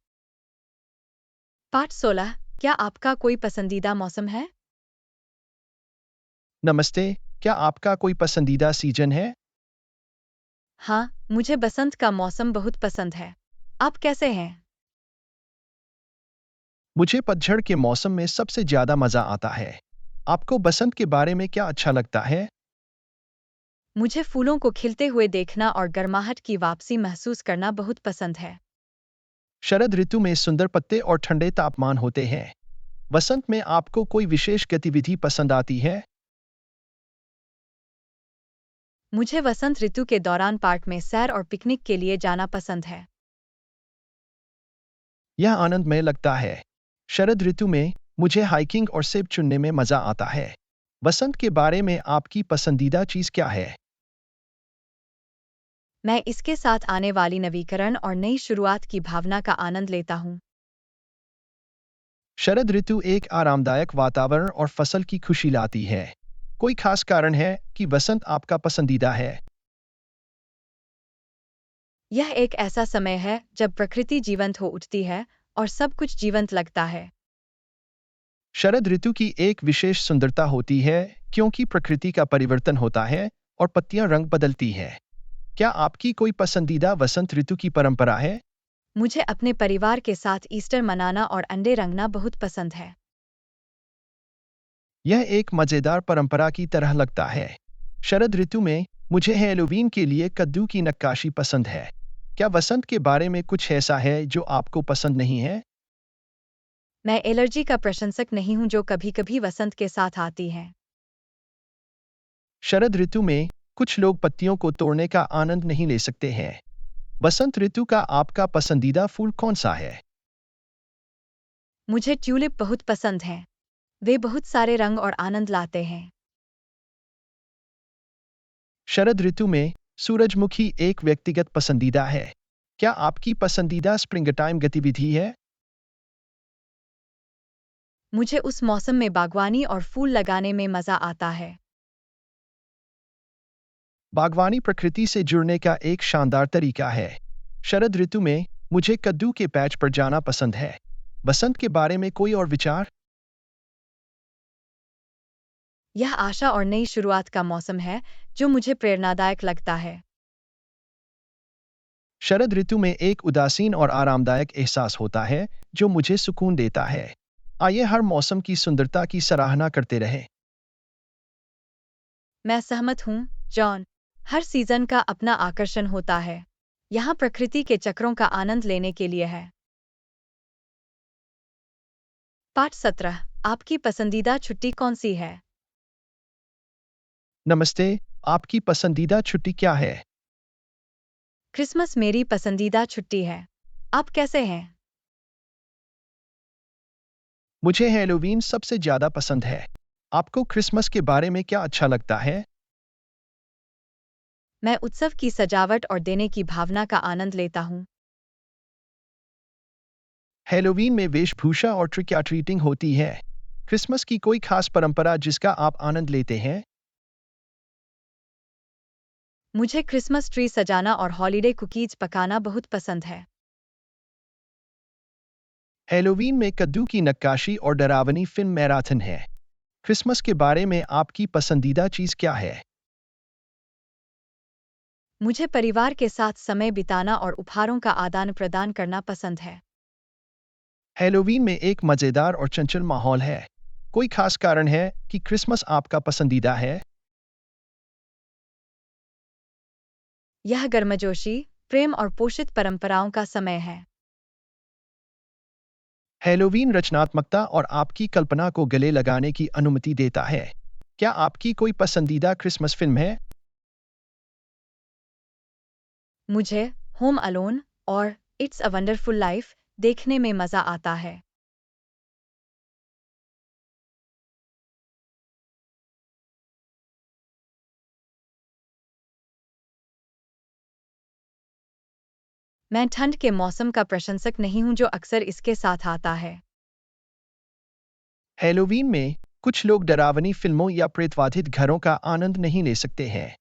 पाठ 16। क्या आपका कोई पसंदीदा मौसम है? नमस्ते, क्या आपका कोई पसंदीदा सीजन है? हाँ, मुझे बसंत का मौसम बहुत पसंद है। आप कैसे हैं? मुझे पतझड़ के मौसम में सबसे ज़्यादा मज़ा आता है। आपको बसंत के बारे में क्या अच्छा लगता है? मुझे फूलों को खिलते हुए देखना और गर्माहट की वापसी महसूस करना बहुत पसंद है। शरद ऋतु में सुंदर पत्ते और ठंडे तापमान होते हैं। वसंत में आपको कोई विशेष गतिविधि पसंद आती है? मुझे वसंत ऋतु के दौरान पार्क में सैर और पिकनिक के लिए जाना पसंद है। यह आनंदमय लगता है। शरद ऋतु में मुझे हाइकिंग और सेब चुनने में मज़ा आता है। वसंत के बारे में आपकी पसंदीदा चीज़ क्या है? मैं इसके साथ आने वाली नवीकरण और नई शुरुआत की भावना का आनंद लेता हूँ। शरद ऋतु एक आरामदायक वातावरण और फसल की खुशी लाती है। कोई खास कारण है कि वसंत आपका पसंदीदा है? यह एक ऐसा समय है जब प्रकृति जीवंत हो उठती है और सब कुछ जीवंत लगता है। शरद ऋतु की एक विशेष सुंदरता होती है क्योंकि प्रकृति का परिवर्तन होता है और पत्तियां रंग बदलती हैं। क्या आपकी कोई पसंदीदा वसंत ऋतु की परंपरा है? मुझे अपने परिवार के साथ ईस्टर मनाना और अंडे रंगना बहुत पसंद है। यह एक मज़ेदार परंपरा की तरह लगता है। शरद ऋतु में मुझे हैलोवीन के लिए कद्दू की नक्काशी पसंद है। क्या वसंत के बारे में कुछ ऐसा है जो आपको पसंद नहीं है? मैं एलर्जी का प्रशंसक नहीं हूँ जो कभी-कभी वसंत के साथ आती है। शरद ऋतु में कुछ लोग पत्तियों को तोड़ने का आनंद नहीं ले सकते हैं। वसंत ऋतु का आपका पसंदीदा फूल कौन सा है? मुझे ट्यूलिप बहुत पसंद हैं। वे बहुत सारे रंग और आनंद लाते हैं। शरद ऋतु में सूरजमुखी एक व्यक्तिगत पसंदीदा है। क्या आपकी पसंदीदा स्प्रिंग टाइम गतिविधि है? मुझे उस मौसम में बागवानी और फूल लगाने में मजा आता है। बागवानी प्रकृति से जुड़ने का एक शानदार तरीका है। शरद ऋतु में मुझे कद्दू के पैच पर जाना पसंद है। बसंत के बारे में कोई और विचार? यह आशा और नई शुरुआत का मौसम है जो मुझे प्रेरणादायक लगता है। शरद ऋतु में एक उदासीन और आरामदायक एहसास होता है जो मुझे सुकून देता है। आइए हर मौसम की सुंदरता की सराहना करते रहें। मैं सहमत हूँ, जॉन। हर सीजन का अपना आकर्षण होता है। यहाँ प्रकृति के चक्रों का आनंद लेने के लिए है। पाठ 17। आपकी पसंदीदा छुट्टी कौन सी है? नमस्ते, आपकी पसंदीदा छुट्टी क्या है? क्रिसमस मेरी पसंदीदा छुट्टी है। आप कैसे हैं? मुझे हैलोवीन सबसे ज्यादा पसंद है। आपको क्रिसमस के बारे में क्या अच्छा लगता है? मैं उत्सव की सजावट और देने की भावना का आनंद लेता हूँ। हैलोवीन में वेशभूषा और ट्रिक या ट्रीटिंग होती है। क्रिसमस की कोई खास परंपरा जिसका आप आनंद लेते हैं? मुझे क्रिसमस ट्री सजाना और हॉलिडे कुकीज पकाना बहुत पसंद है। हैलोवीन में कद्दू की नक्काशी और डरावनी फिल्म मैराथन है। क्रिसमस के बारे में आपकी पसंदीदा चीज क्या है? मुझे परिवार के साथ समय बिताना और उपहारों का आदान प्रदान करना पसंद है। हैलोवीन में एक मजेदार और चंचल माहौल है। कोई खास कारण है कि क्रिसमस आपका पसंदीदा है? यह गर्मजोशी, प्रेम और पोषित परंपराओं का समय है। हैलोवीन रचनात्मकता और आपकी कल्पना को गले लगाने की अनुमति देता है। क्या आपकी कोई पसंदीदा क्रिसमस फिल्म है? मुझे होम अलोन और इट्स अ वंडरफुल लाइफ देखने में मजा आता है। मैं ठंड के मौसम का प्रशंसक नहीं हूं जो अक्सर इसके साथ आता है। हैलोवीन में कुछ लोग डरावनी फिल्मों या प्रेतवाधित घरों का आनंद नहीं ले सकते हैं।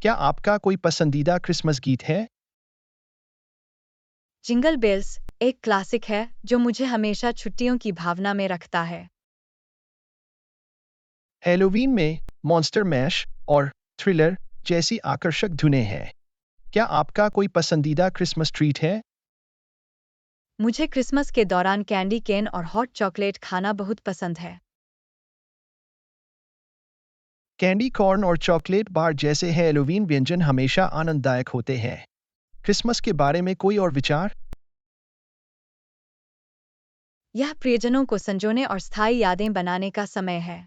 क्या आपका कोई पसंदीदा क्रिसमस गीत है? जिंगल बेल्स एक क्लासिक है जो मुझे हमेशा छुट्टियों की भावना में रखता है। हैलोवीन में मॉन्स्टर मैश और थ्रिलर जैसी आकर्षक धुनें हैं। क्या आपका कोई पसंदीदा क्रिसमस ट्रीट है? मुझे क्रिसमस के दौरान कैंडी केन और हॉट चॉकलेट खाना बहुत पसंद है। कैंडी कॉर्न और चॉकलेट बार जैसे हैलोवीन व्यंजन हमेशा आनंददायक होते हैं। क्रिसमस के बारे में कोई और विचार? यह प्रियजनों को संजोने और स्थायी यादें बनाने का समय है।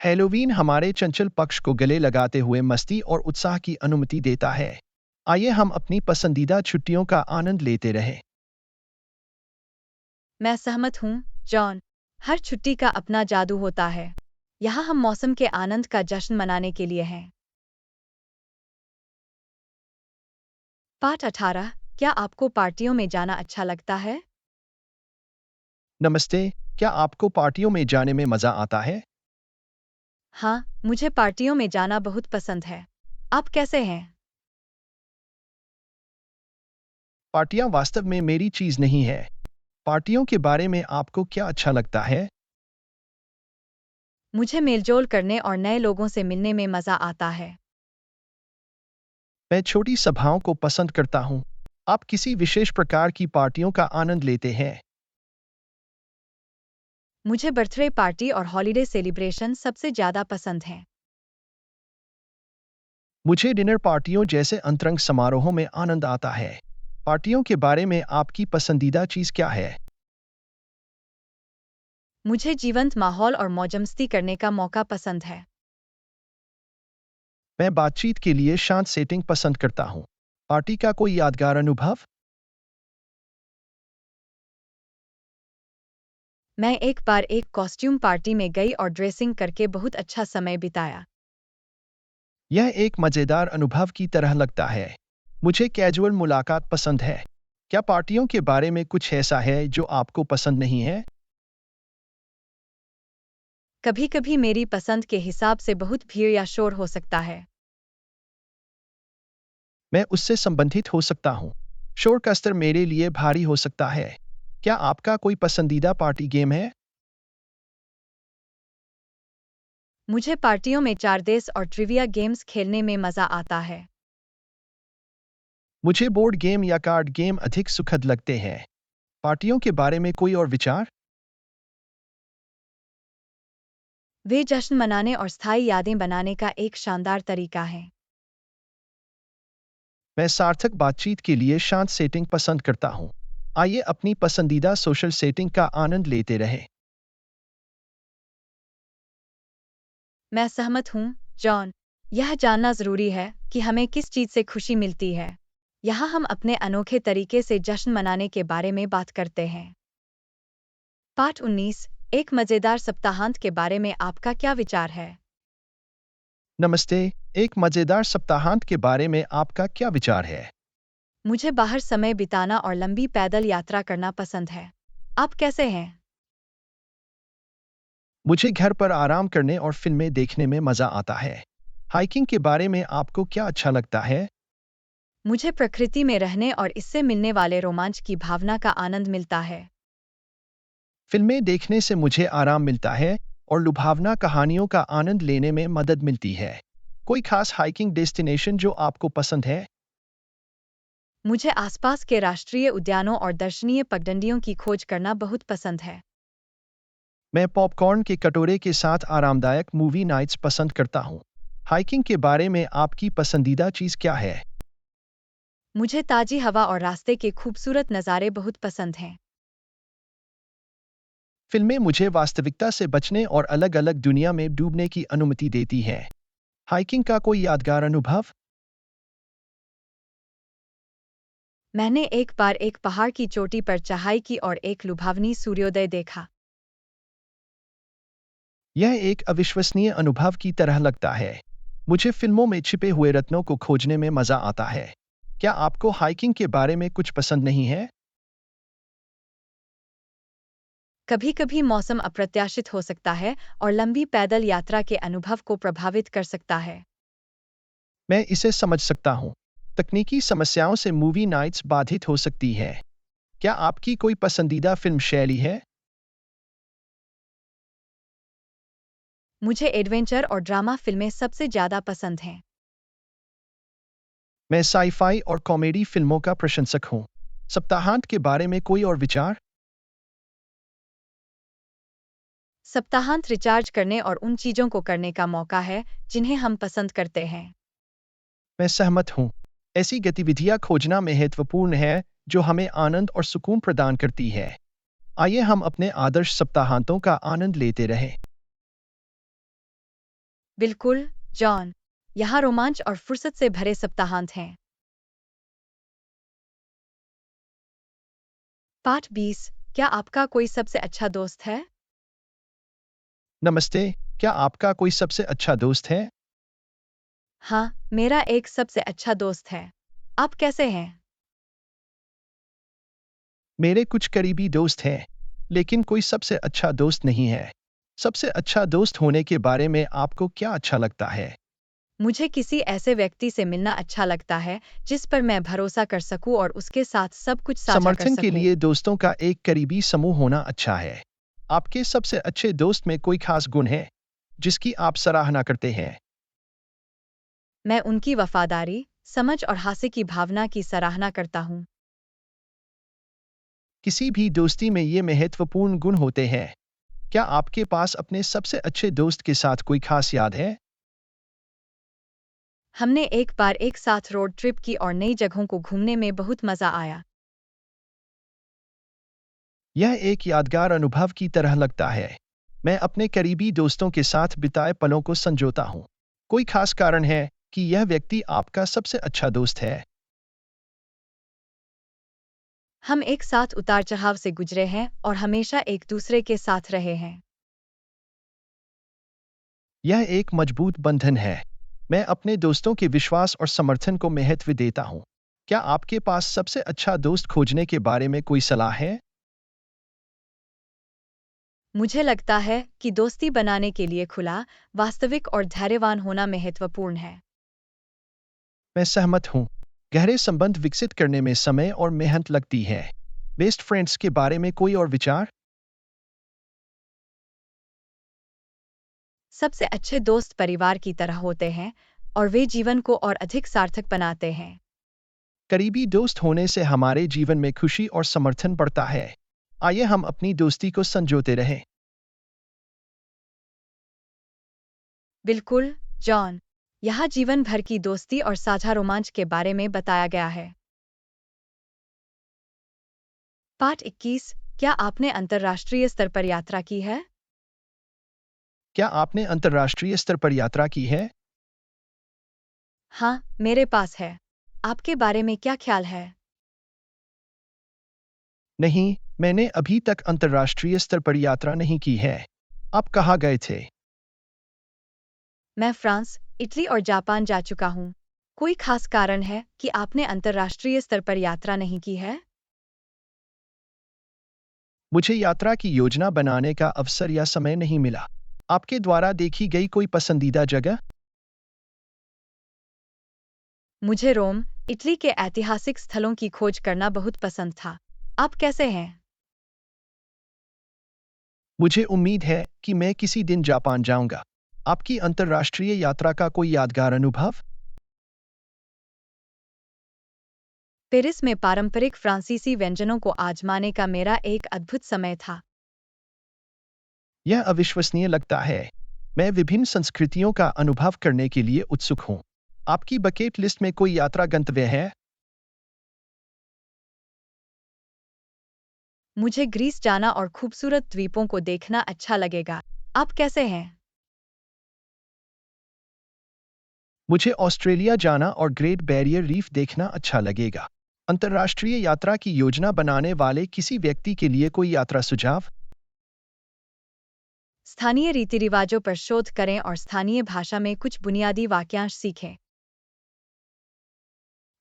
हैलोवीन हमारे चंचल पक्ष को गले लगाते हुए मस्ती और उत्साह की अनुमति देता है। आइए हम अपनी पसंदीदा छुट्टियों का आनंद लेते रहें। मैं सहमत हूँ, जॉन। हर छुट्टी का अपना जादू होता है। यहाँ हम मौसम के आनंद का जश्न मनाने के लिए हैं। पाठ 18। क्या आपको पार्टियों में जाना अच्छा लगता है? नमस्ते, क्या आपको पार्टियों में जाने में मजा आता है? हाँ, मुझे पार्टियों में जाना बहुत पसंद है। आप कैसे हैं? पार्टियां वास्तव में मेरी चीज नहीं है। पार्टियों के बारे में आपको क्या अच्छा लगता है? मुझे मेलजोल करने और नए लोगों से मिलने में मजा आता है। मैं छोटी सभाओं को पसंद करता हूँ। आप किसी विशेष प्रकार की पार्टियों का आनंद लेते हैं? मुझे बर्थडे पार्टी और हॉलिडे सेलिब्रेशन सबसे ज्यादा पसंद हैं। मुझे डिनर पार्टियों जैसे अंतरंग समारोहों में आनंद आता है। पार्टियों के बारे में आपकी पसंदीदा चीज क्या है? मुझे जीवंत माहौल और मौजमस्ती करने का मौका पसंद है। मैं बातचीत के लिए शांत सेटिंग पसंद करता हूँ। पार्टी का कोई यादगार अनुभव? मैं एक बार एक कॉस्ट्यूम पार्टी में गई और ड्रेसिंग करके बहुत अच्छा समय बिताया। यह एक मजेदार अनुभव की तरह लगता है। मुझे कैजुअल मुलाकात पसंद है। क्या पार्टियों के बारे में कुछ ऐसा है जो आपको पसंद नहीं है? कभी-कभी मेरी पसंद के हिसाब से बहुत भीड़ या शोर हो सकता है। मैं उससे संबंधित हो सकता हूँ। शोर का स्तर मेरे लिए भारी हो सकता है। क्या आपका कोई पसंदीदा पार्टी गेम है? मुझे पार्टियों में चारदेस और ट्रिविया गेम्स खेलने में मजा आता है। मुझे बोर्ड गेम या कार्ड गेम अधिक सुखद लगते हैं। पार्टियों के बारे में कोई और विचार? वे जश्न मनाने और स्थायी यादें बनाने का एक शानदार तरीका है। मैं सार्थक बातचीत के लिए शांत सेटिंग पसंद करता हूँ। आइए अपनी पसंदीदा सोशल सेटिंग का आनंद लेते रहें। मैं सहमत हूँ, जॉन। यह जानना जरूरी है कि हमें किस चीज से खुशी मिलती है। यहाँ हम अपने अनोखे तरीके से जश्न मनाने के बारे में बात करते हैं। पाठ 19, एक मजेदार सप्ताहांत के बारे में आपका क्या विचार है? नमस्ते। एक मजेदार सप्ताहांत के बारे में आपका क्या विचार है? मुझे बाहर समय बिताना और लंबी पैदल यात्रा करना पसंद है। आप कैसे हैं? मुझे घर पर आराम करने और फिल्में देखने में मजा आता है। हाइकिंग के बारे में आपको क्या अच्छा लगता है? मुझे प्रकृति में रहने और इससे मिलने वाले रोमांच की भावना का आनंद मिलता है। फिल्में देखने से मुझे आराम मिलता है और लुभावना कहानियों का आनंद लेने में मदद मिलती है। कोई खास हाइकिंग डेस्टिनेशन जो आपको पसंद है? मुझे आसपास के राष्ट्रीय उद्यानों और दर्शनीय पगडंडियों की खोज करना बहुत पसंद है। मैं पॉपकॉर्न के कटोरे के साथ आरामदायक मूवी नाइट्स पसंद करता हूँ। हाइकिंग के बारे में आपकी पसंदीदा चीज़ क्या है? मुझे ताजी हवा और रास्ते के खूबसूरत नज़ारे बहुत पसंद हैं। फिल्में मुझे वास्तविकता से बचने और अलग-अलग दुनिया में डूबने की अनुमति देती हैं। हाइकिंग का कोई यादगार अनुभव? मैंने एक बार एक पहाड़ की चोटी पर चढ़ाई की और एक लुभावनी सूर्योदय देखा। यह एक अविश्वसनीय अनुभव की तरह लगता है। मुझे फिल्मों में छिपे हुए रत्नों को खोजने में मजा आता है। क्या आपको हाइकिंग के बारे में कुछ पसंद नहीं है? कभी-कभी मौसम अप्रत्याशित हो सकता है और लंबी पैदल यात्रा के अनुभव को प्रभावित कर सकता है। मैं इसे समझ सकता हूँ। तकनीकी समस्याओं से मूवी नाइट्स बाधित हो सकती है। क्या आपकी कोई पसंदीदा फिल्म शैली है? मुझे एडवेंचर और ड्रामा फिल्में सबसे ज़्यादा पसंद हैं। मैं साई-फाई और कॉमेडी फिल्मों का प्रशंसक हूँ। सप्ताहांत के बारे में कोई और विचार? सप्ताहांत रिचार्ज करने और उन चीज़ों को करने का मौका है जिन्हें हम पसंद करते हैं। मैं सहमत हूँ। ऐसी गतिविधियाँ खोजना महत्वपूर्ण है जो हमें आनंद और सुकून प्रदान करती है। आइए हम अपने आदर्श सप्ताहांतों का आनंद लेते रहें। बिल्कुल, जॉन। यहाँ रोमांच और फुर्सत से भरे सप्ताहांत हैं। पाठ 20, क्या आपका कोई सबसे अच्छा दोस्त है? नमस्ते। क्या आपका कोई सबसे अच्छा दोस्त है? हाँ, मेरा एक सबसे अच्छा दोस्त है। आप कैसे हैं? मेरे कुछ करीबी दोस्त हैं, लेकिन कोई सबसे अच्छा दोस्त नहीं है। सबसे अच्छा दोस्त होने के बारे में आपको क्या अच्छा लगता है? मुझे किसी ऐसे व्यक्ति से मिलना अच्छा लगता है जिस पर मैं भरोसा कर सकूं और उसके साथ सब कुछ साझा कर समर्थन के सकूं। लिए दोस्तों का एक करीबी समूह होना अच्छा है। आपके सबसे अच्छे दोस्त में कोई खास गुण है जिसकी आप सराहना करते हैं? मैं उनकी वफादारी, समझ और हास्य की भावना की सराहना करता हूं। किसी भी दोस्ती में ये महत्वपूर्ण गुण होते हैं। क्या आपके पास अपने सबसे अच्छे दोस्त के साथ कोई खास याद है? हमने एक बार एक साथ रोड ट्रिप की और नई जगहों को घूमने में बहुत मजा आया। यह एक यादगार अनुभव की तरह लगता है। मैं अपने करीबी दोस्तों के साथ बिताए पलों को संजोता हूँ। कोई खास कारण है कि यह व्यक्ति आपका सबसे अच्छा दोस्त है? हम एक साथ उतार चढ़ाव से गुजरे हैं और हमेशा एक दूसरे के साथ रहे हैं। यह एक मजबूत बंधन है। मैं अपने दोस्तों के विश्वास और समर्थन को महत्व देता हूँ। क्या आपके पास सबसे अच्छा दोस्त खोजने के बारे में कोई सलाह है? मुझे लगता है कि दोस्ती बनाने के लिए खुला, वास्तविक और धैर्यवान होना महत्वपूर्ण है। मैं सहमत हूँ। गहरे संबंध विकसित करने में समय और मेहनत लगती है। बेस्ट फ्रेंड्स के बारे में कोई और विचार? सबसे अच्छे दोस्त परिवार की तरह होते हैं और वे जीवन को और अधिक सार्थक बनाते हैं। करीबी दोस्त होने से हमारे जीवन में खुशी और समर्थन बढ़ता है। आइए हम अपनी दोस्ती को संजोते रहें। बिल्कुल, जॉन। यहाँ जीवन भर की दोस्ती और साझा रोमांच के बारे में बताया गया है। पाठ 21। क्या आपने अंतर्राष्ट्रीय स्तर पर यात्रा की है? क्या आपने अंतर्राष्ट्रीय स्तर पर यात्रा की है? हाँ, मेरे पास है। आपके बारे में क्या ख्याल है? नहीं, मैंने अभी तक अंतर्राष्ट्रीय स्तर पर यात्रा नहीं की है। आप कहाँ गए थे? मैं फ्रांस, इटली और जापान जा चुका हूँ। कोई खास कारण है कि आपने अंतर्राष्ट्रीय स्तर पर यात्रा नहीं की है? मुझे यात्रा की योजना बनाने का अवसर या समय नहीं मिला। आपके द्वारा देखी गई कोई पसंदीदा जगह? मुझे रोम, इटली के ऐतिहासिक स्थलों की खोज करना बहुत पसंद था। आप कैसे हैं? मुझे उम्मीद है कि मैं किसी दिन जापान जाऊंगा। आपकी अंतर्राष्ट्रीय यात्रा का कोई यादगार अनुभव? पेरिस में पारंपरिक फ्रांसीसी व्यंजनों को आजमाने का मेरा एक अद्भुत समय था। यह अविश्वसनीय लगता है। मैं विभिन्न संस्कृतियों का अनुभव करने के लिए उत्सुक हूँ। आपकी बकेट लिस्ट में कोई यात्रा गंतव्य है? मुझे ग्रीस जाना और खूबसूरत द्वीपों को देखना अच्छा लगेगा। आप कैसे हैं? मुझे ऑस्ट्रेलिया जाना और ग्रेट बैरियर रीफ देखना अच्छा लगेगा। अंतर्राष्ट्रीय यात्रा की योजना बनाने वाले किसी व्यक्ति के लिए कोई यात्रा सुझाव? स्थानीय रीति रिवाजों पर शोध करें और स्थानीय भाषा में कुछ बुनियादी वाक्यांश सीखें।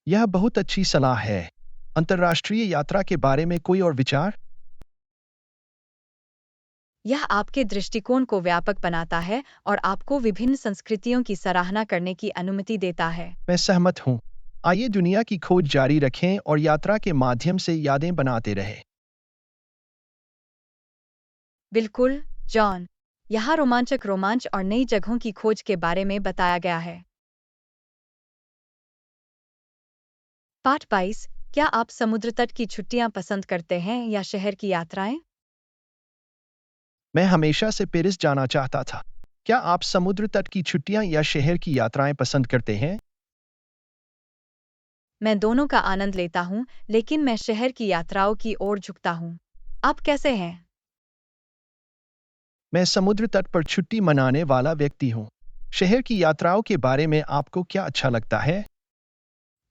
यह बहुत अच्छी सलाह है। अंतर्राष्ट्रीय यात्रा के बारे में कोई और विचार? यह आपके दृष्टिकोण को व्यापक बनाता है और आपको विभिन्न संस्कृतियों की सराहना करने की अनुमति देता है। मैं सहमत हूँ। आइए दुनिया की खोज जारी रखें और यात्रा के माध्यम से यादें बनाते रहें। बिल्कुल, जॉन। यहाँ रोमांचक रोमांच और नई जगहों की खोज के बारे में बताया गया है। पाठ 22। क्या आप समुद्र तट की छुट्टियां पसंद करते हैं या शहर की यात्राएं? मैं हमेशा से पेरिस जाना चाहता था। क्या आप समुद्र तट की छुट्टियां या शहर की यात्राएं पसंद करते हैं? मैं दोनों का आनंद लेता हूं, लेकिन मैं शहर की यात्राओं की ओर झुकता हूं। आप कैसे हैं? मैं समुद्र तट पर छुट्टी मनाने वाला व्यक्ति हूँ। शहर की यात्राओं के बारे में आपको क्या अच्छा लगता है?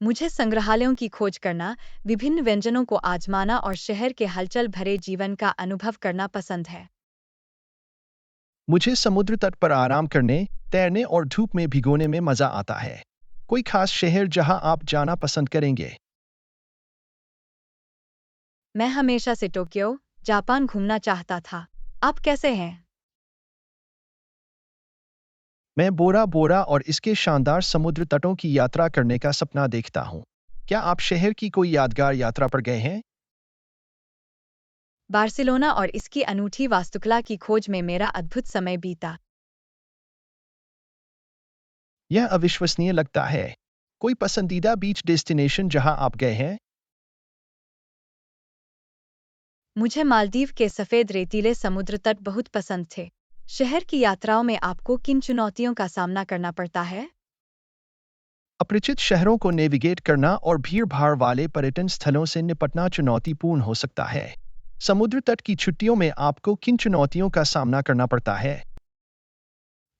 मुझे संग्रहालयों की खोज करना, विभिन्न व्यंजनों को आजमाना और शहर के हलचल भरे जीवन का अनुभव करना पसंद है। मुझे समुद्र तट पर आराम करने, तैरने और धूप में भिगोने में मजा आता है। कोई खास शहर जहां आप जाना पसंद करेंगे? मैं हमेशा से टोक्यो, जापान घूमना चाहता था। आप कैसे हैं? मैं बोरा बोरा और इसके शानदार समुद्र तटों की यात्रा करने का सपना देखता हूँ। क्या आप शहर की कोई यादगार यात्रा पर गए हैं? बार्सिलोना और इसकी अनूठी वास्तुकला की खोज में मेरा अद्भुत समय बीता। यह अविश्वसनीय लगता है। कोई पसंदीदा बीच डेस्टिनेशन जहां आप गए हैं? मुझे मालदीव के सफेद रेतीले समुद्र तट बहुत पसंद थे। शहर की यात्राओं में आपको किन चुनौतियों का सामना करना पड़ता है? अपरिचित शहरों को नेविगेट करना और भीड़-भाड़ वाले पर्यटन स्थलों से निपटना चुनौतीपूर्ण हो सकता है। समुद्र तट की छुट्टियों में आपको किन चुनौतियों का सामना करना पड़ता है?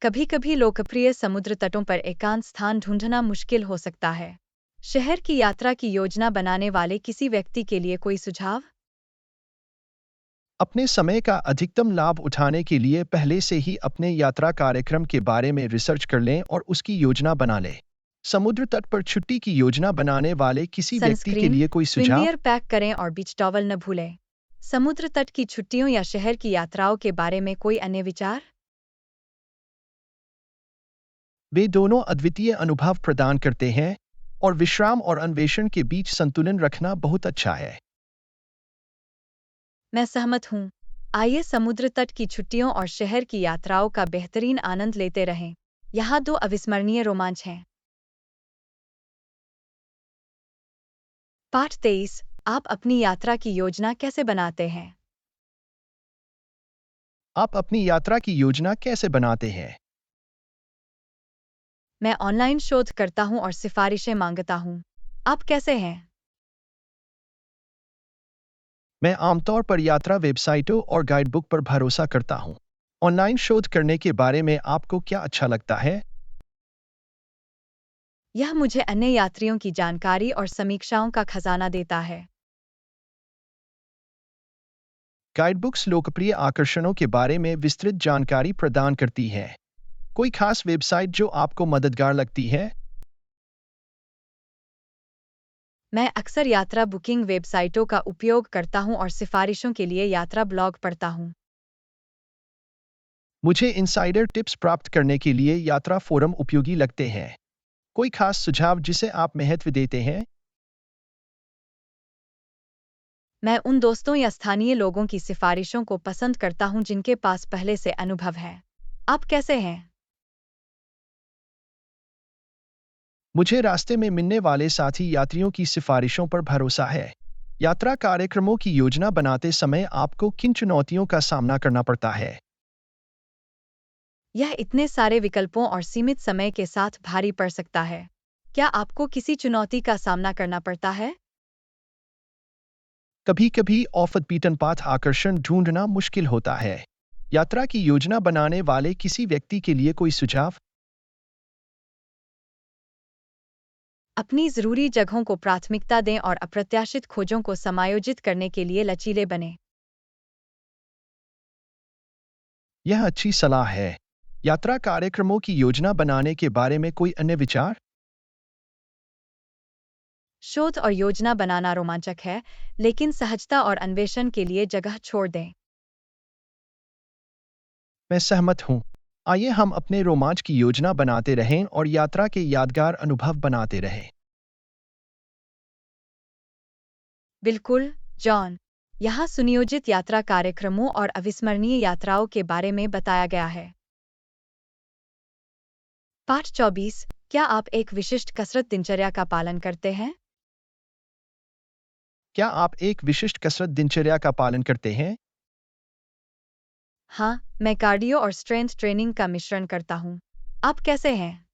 कभी कभी लोकप्रिय समुद्र तटों पर एकांत स्थान ढूंढना मुश्किल हो सकता है। शहर की यात्रा की योजना बनाने वाले किसी व्यक्ति के लिए कोई सुझाव? अपने समय का अधिकतम लाभ उठाने के लिए पहले से ही अपने यात्रा कार्यक्रम के बारे में रिसर्च कर लें और उसकी योजना बना लें। समुद्र तट पर छुट्टी की योजना बनाने वाले किसी व्यक्ति के सनस्क्रीन, लिए कोई सुझाव? स्विमवियर पैक करें और बीच टॉवल न भूलें। समुद्र तट की छुट्टियों या शहर की यात्राओं के बारे में कोई अन्य विचार? वे दोनों अद्वितीय अनुभव प्रदान करते हैं और विश्राम और अन्वेषण के बीच संतुलन रखना बहुत अच्छा है। मैं सहमत हूँ। आइए समुद्र तट की छुट्टियों और शहर की यात्राओं का बेहतरीन आनंद लेते रहें। यहाँ दो अविस्मरणीय रोमांच हैं। पाठ 23। आप अपनी यात्रा की योजना कैसे बनाते हैं? आप अपनी यात्रा की योजना कैसे बनाते हैं? मैं ऑनलाइन शोध करता हूँ और सिफारिशें मांगता हूँ। आप कैसे हैं? मैं आमतौर पर यात्रा वेबसाइटों और गाइडबुक पर भरोसा करता हूँ। ऑनलाइन शोध करने के बारे में आपको क्या अच्छा लगता है? यह मुझे अन्य यात्रियों की जानकारी और समीक्षाओं का खजाना देता है। गाइडबुक्स लोकप्रिय आकर्षणों के बारे में विस्तृत जानकारी प्रदान करती है। कोई खास वेबसाइट जो आपको मददगार लगती है? मैं अक्सर यात्रा बुकिंग वेबसाइटों का उपयोग करता हूँ और सिफारिशों के लिए यात्रा ब्लॉग पढ़ता हूँ। मुझे इनसाइडर टिप्स प्राप्त करने के लिए यात्रा फोरम उपयोगी लगते हैं। कोई खास सुझाव जिसे आप महत्व देते हैं? मैं उन दोस्तों या स्थानीय लोगों की सिफारिशों को पसंद करता हूं जिनके पास पहले से अनुभव है। आप कैसे हैं? मुझे रास्ते में मिलने वाले साथी यात्रियों की सिफारिशों पर भरोसा है। यात्रा कार्यक्रमों की योजना बनाते समय आपको किन चुनौतियों का सामना करना पड़ता है? यह इतने सारे विकल्पों और सीमित समय के साथ भारी पड़ सकता है। क्या आपको किसी चुनौती का सामना करना पड़ता है? कभी-कभी ऑफ बीटन पाथ आकर्षण ढूंढना मुश्किल होता है। यात्रा की योजना बनाने वाले किसी व्यक्ति के लिए कोई सुझाव? अपनी जरूरी जगहों को प्राथमिकता दें और अप्रत्याशित खोजों को समायोजित करने के लिए लचीले बनें। यह अच्छी सलाह है। यात्रा कार्यक्रमों की योजना बनाने के बारे में कोई अन्य विचार? शोध और योजना बनाना रोमांचक है, लेकिन सहजता और अन्वेषण के लिए जगह छोड़ दें। मैं सहमत हूँ। आइए हम अपने रोमांच की योजना बनाते रहें और यात्रा के यादगार अनुभव बनाते रहें। बिल्कुल, जॉन। यहाँ सुनियोजित यात्रा कार्यक्रमों और अविस्मरणीय यात्राओं के बारे में बताया गया है। पाठ 24। क्या आप एक विशिष्ट कसरत दिनचर्या का पालन करते हैं? क्या आप एक विशिष्ट कसरत दिनचर्या का पालन करते हैं? हाँ, मैं कार्डियो और स्ट्रेंथ ट्रेनिंग का मिश्रण करता हूँ। आप कैसे हैं?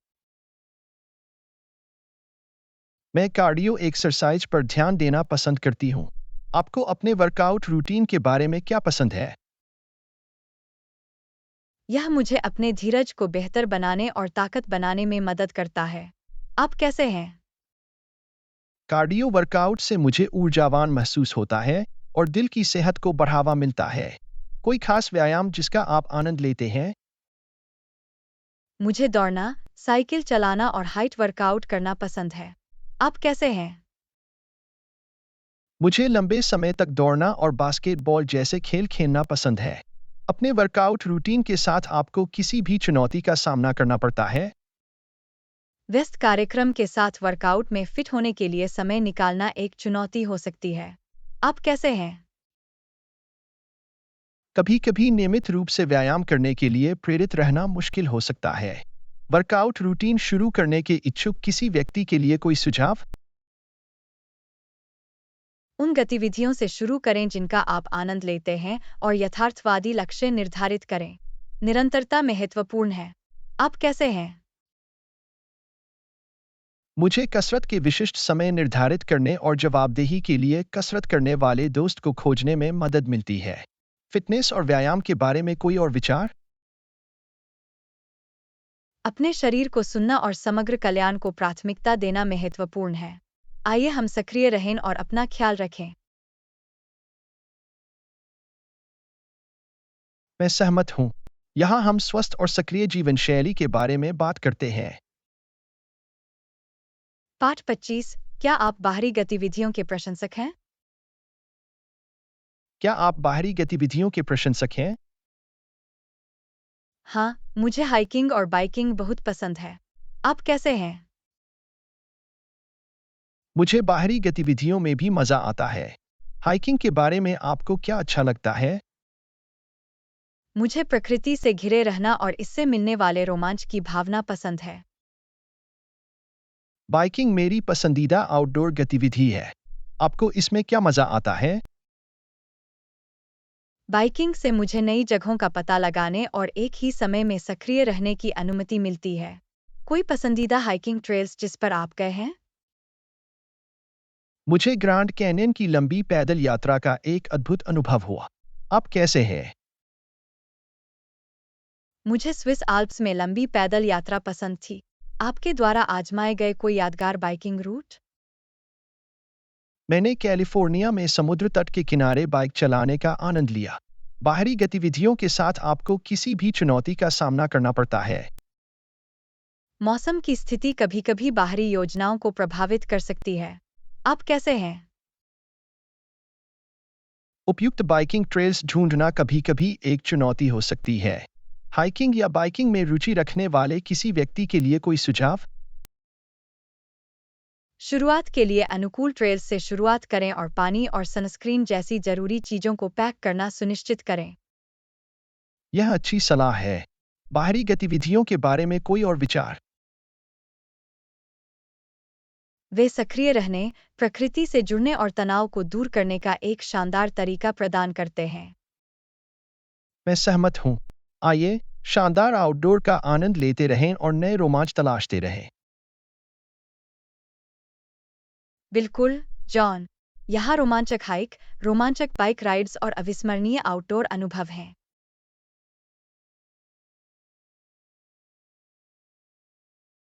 मैं कार्डियो एक्सरसाइज पर ध्यान देना पसंद करती हूँ। आपको अपने वर्कआउट रूटीन के बारे में क्या पसंद है? यह मुझे अपने धीरज को बेहतर बनाने और ताकत बनाने में मदद करता है। आप कैसे हैं? कार्डियो वर्कआउट से मुझे ऊर्जावान महसूस होता है और दिल की सेहत को बढ़ावा मिलता है। कोई खास व्यायाम जिसका आप आनंद लेते हैं? मुझे दौड़ना, साइकिल चलाना और हाइट वर्कआउट करना पसंद है। आप कैसे हैं? मुझे लंबे समय तक दौड़ना और बास्केटबॉल जैसे खेल खेलना पसंद है। अपने वर्कआउट रूटीन के साथ आपको किसी भी चुनौती का सामना करना पड़ता है? व्यस्त कार्यक्रम के साथ वर्कआउट में फिट होने के लिए समय निकालना एक चुनौती हो सकती है। आप कैसे हैं? कभी-कभी नियमित रूप से व्यायाम करने के लिए प्रेरित रहना मुश्किल हो सकता है। वर्कआउट रूटीन शुरू करने के इच्छुक किसी व्यक्ति के लिए कोई सुझाव? उन गतिविधियों से शुरू करें जिनका आप आनंद लेते हैं और यथार्थवादी लक्ष्य निर्धारित करें। निरंतरता महत्वपूर्ण है। आप कैसे हैं? मुझे कसरत के विशिष्ट समय निर्धारित करने और जवाबदेही के लिए कसरत करने वाले दोस्त को खोजने में मदद मिलती है। फिटनेस और व्यायाम के बारे में कोई और विचार? अपने शरीर को सुनना और समग्र कल्याण को प्राथमिकता देना महत्वपूर्ण है। आइए हम सक्रिय रहें और अपना ख्याल रखें। मैं सहमत हूँ। यहाँ हम स्वस्थ और सक्रिय जीवन शैली के बारे में बात करते हैं। पाठ 25। क्या आप बाहरी गतिविधियों के प्रशंसक हैं? क्या आप बाहरी गतिविधियों के प्रशंसक हैं? हाँ, मुझे हाइकिंग और बाइकिंग बहुत पसंद है। आप कैसे हैं? मुझे बाहरी गतिविधियों में भी मज़ा आता है। हाइकिंग के बारे में आपको क्या अच्छा लगता है? मुझे प्रकृति से घिरे रहना और इससे मिलने वाले रोमांच की भावना पसंद है। बाइकिंग मेरी पसंदीदा आउटडोर गतिविधि है। आपको इसमें क्या मज़ा आता है? बाइकिंग से मुझे नई जगहों का पता लगाने और एक ही समय में सक्रिय रहने की अनुमति मिलती है। कोई पसंदीदा हाइकिंग ट्रेल्स जिस पर आप गए हैं? मुझे ग्रैंड कैनियन की लंबी पैदल यात्रा का एक अद्भुत अनुभव हुआ। आप कैसे हैं? मुझे स्विस आल्प्स में लंबी पैदल यात्रा पसंद थी। आपके द्वारा आजमाए गए कोई यादगार बाइकिंग रूट? मैंने कैलिफोर्निया में समुद्र तट के किनारे बाइक चलाने का आनंद लिया। बाहरी गतिविधियों के साथ आपको किसी भी चुनौती का सामना करना पड़ता है। मौसम की स्थिति कभी-कभी बाहरी योजनाओं को प्रभावित कर सकती है। आप कैसे हैं? उपयुक्त बाइकिंग ट्रेल्स ढूंढना कभी-कभी एक चुनौती हो सकती है। हाइकिंग या बाइकिंग में रुचि रखने वाले किसी व्यक्ति के लिए कोई सुझाव? शुरुआत के लिए अनुकूल ट्रेल्स से शुरुआत करें और पानी और सनस्क्रीन जैसी जरूरी चीजों को पैक करना सुनिश्चित करें। यह अच्छी सलाह है। बाहरी गतिविधियों के बारे में कोई और विचार? वे सक्रिय रहने, प्रकृति से जुड़ने और तनाव को दूर करने का एक शानदार तरीका प्रदान करते हैं। मैं सहमत हूँ। आइए, शानदार आउटडोर का आनंद लेते रहें और नए रोमांच तलाशते रहें। बिल्कुल, जॉन। यहाँ रोमांचक हाइक, रोमांचक बाइक राइड्स और अविस्मरणीय आउटडोर अनुभव हैं।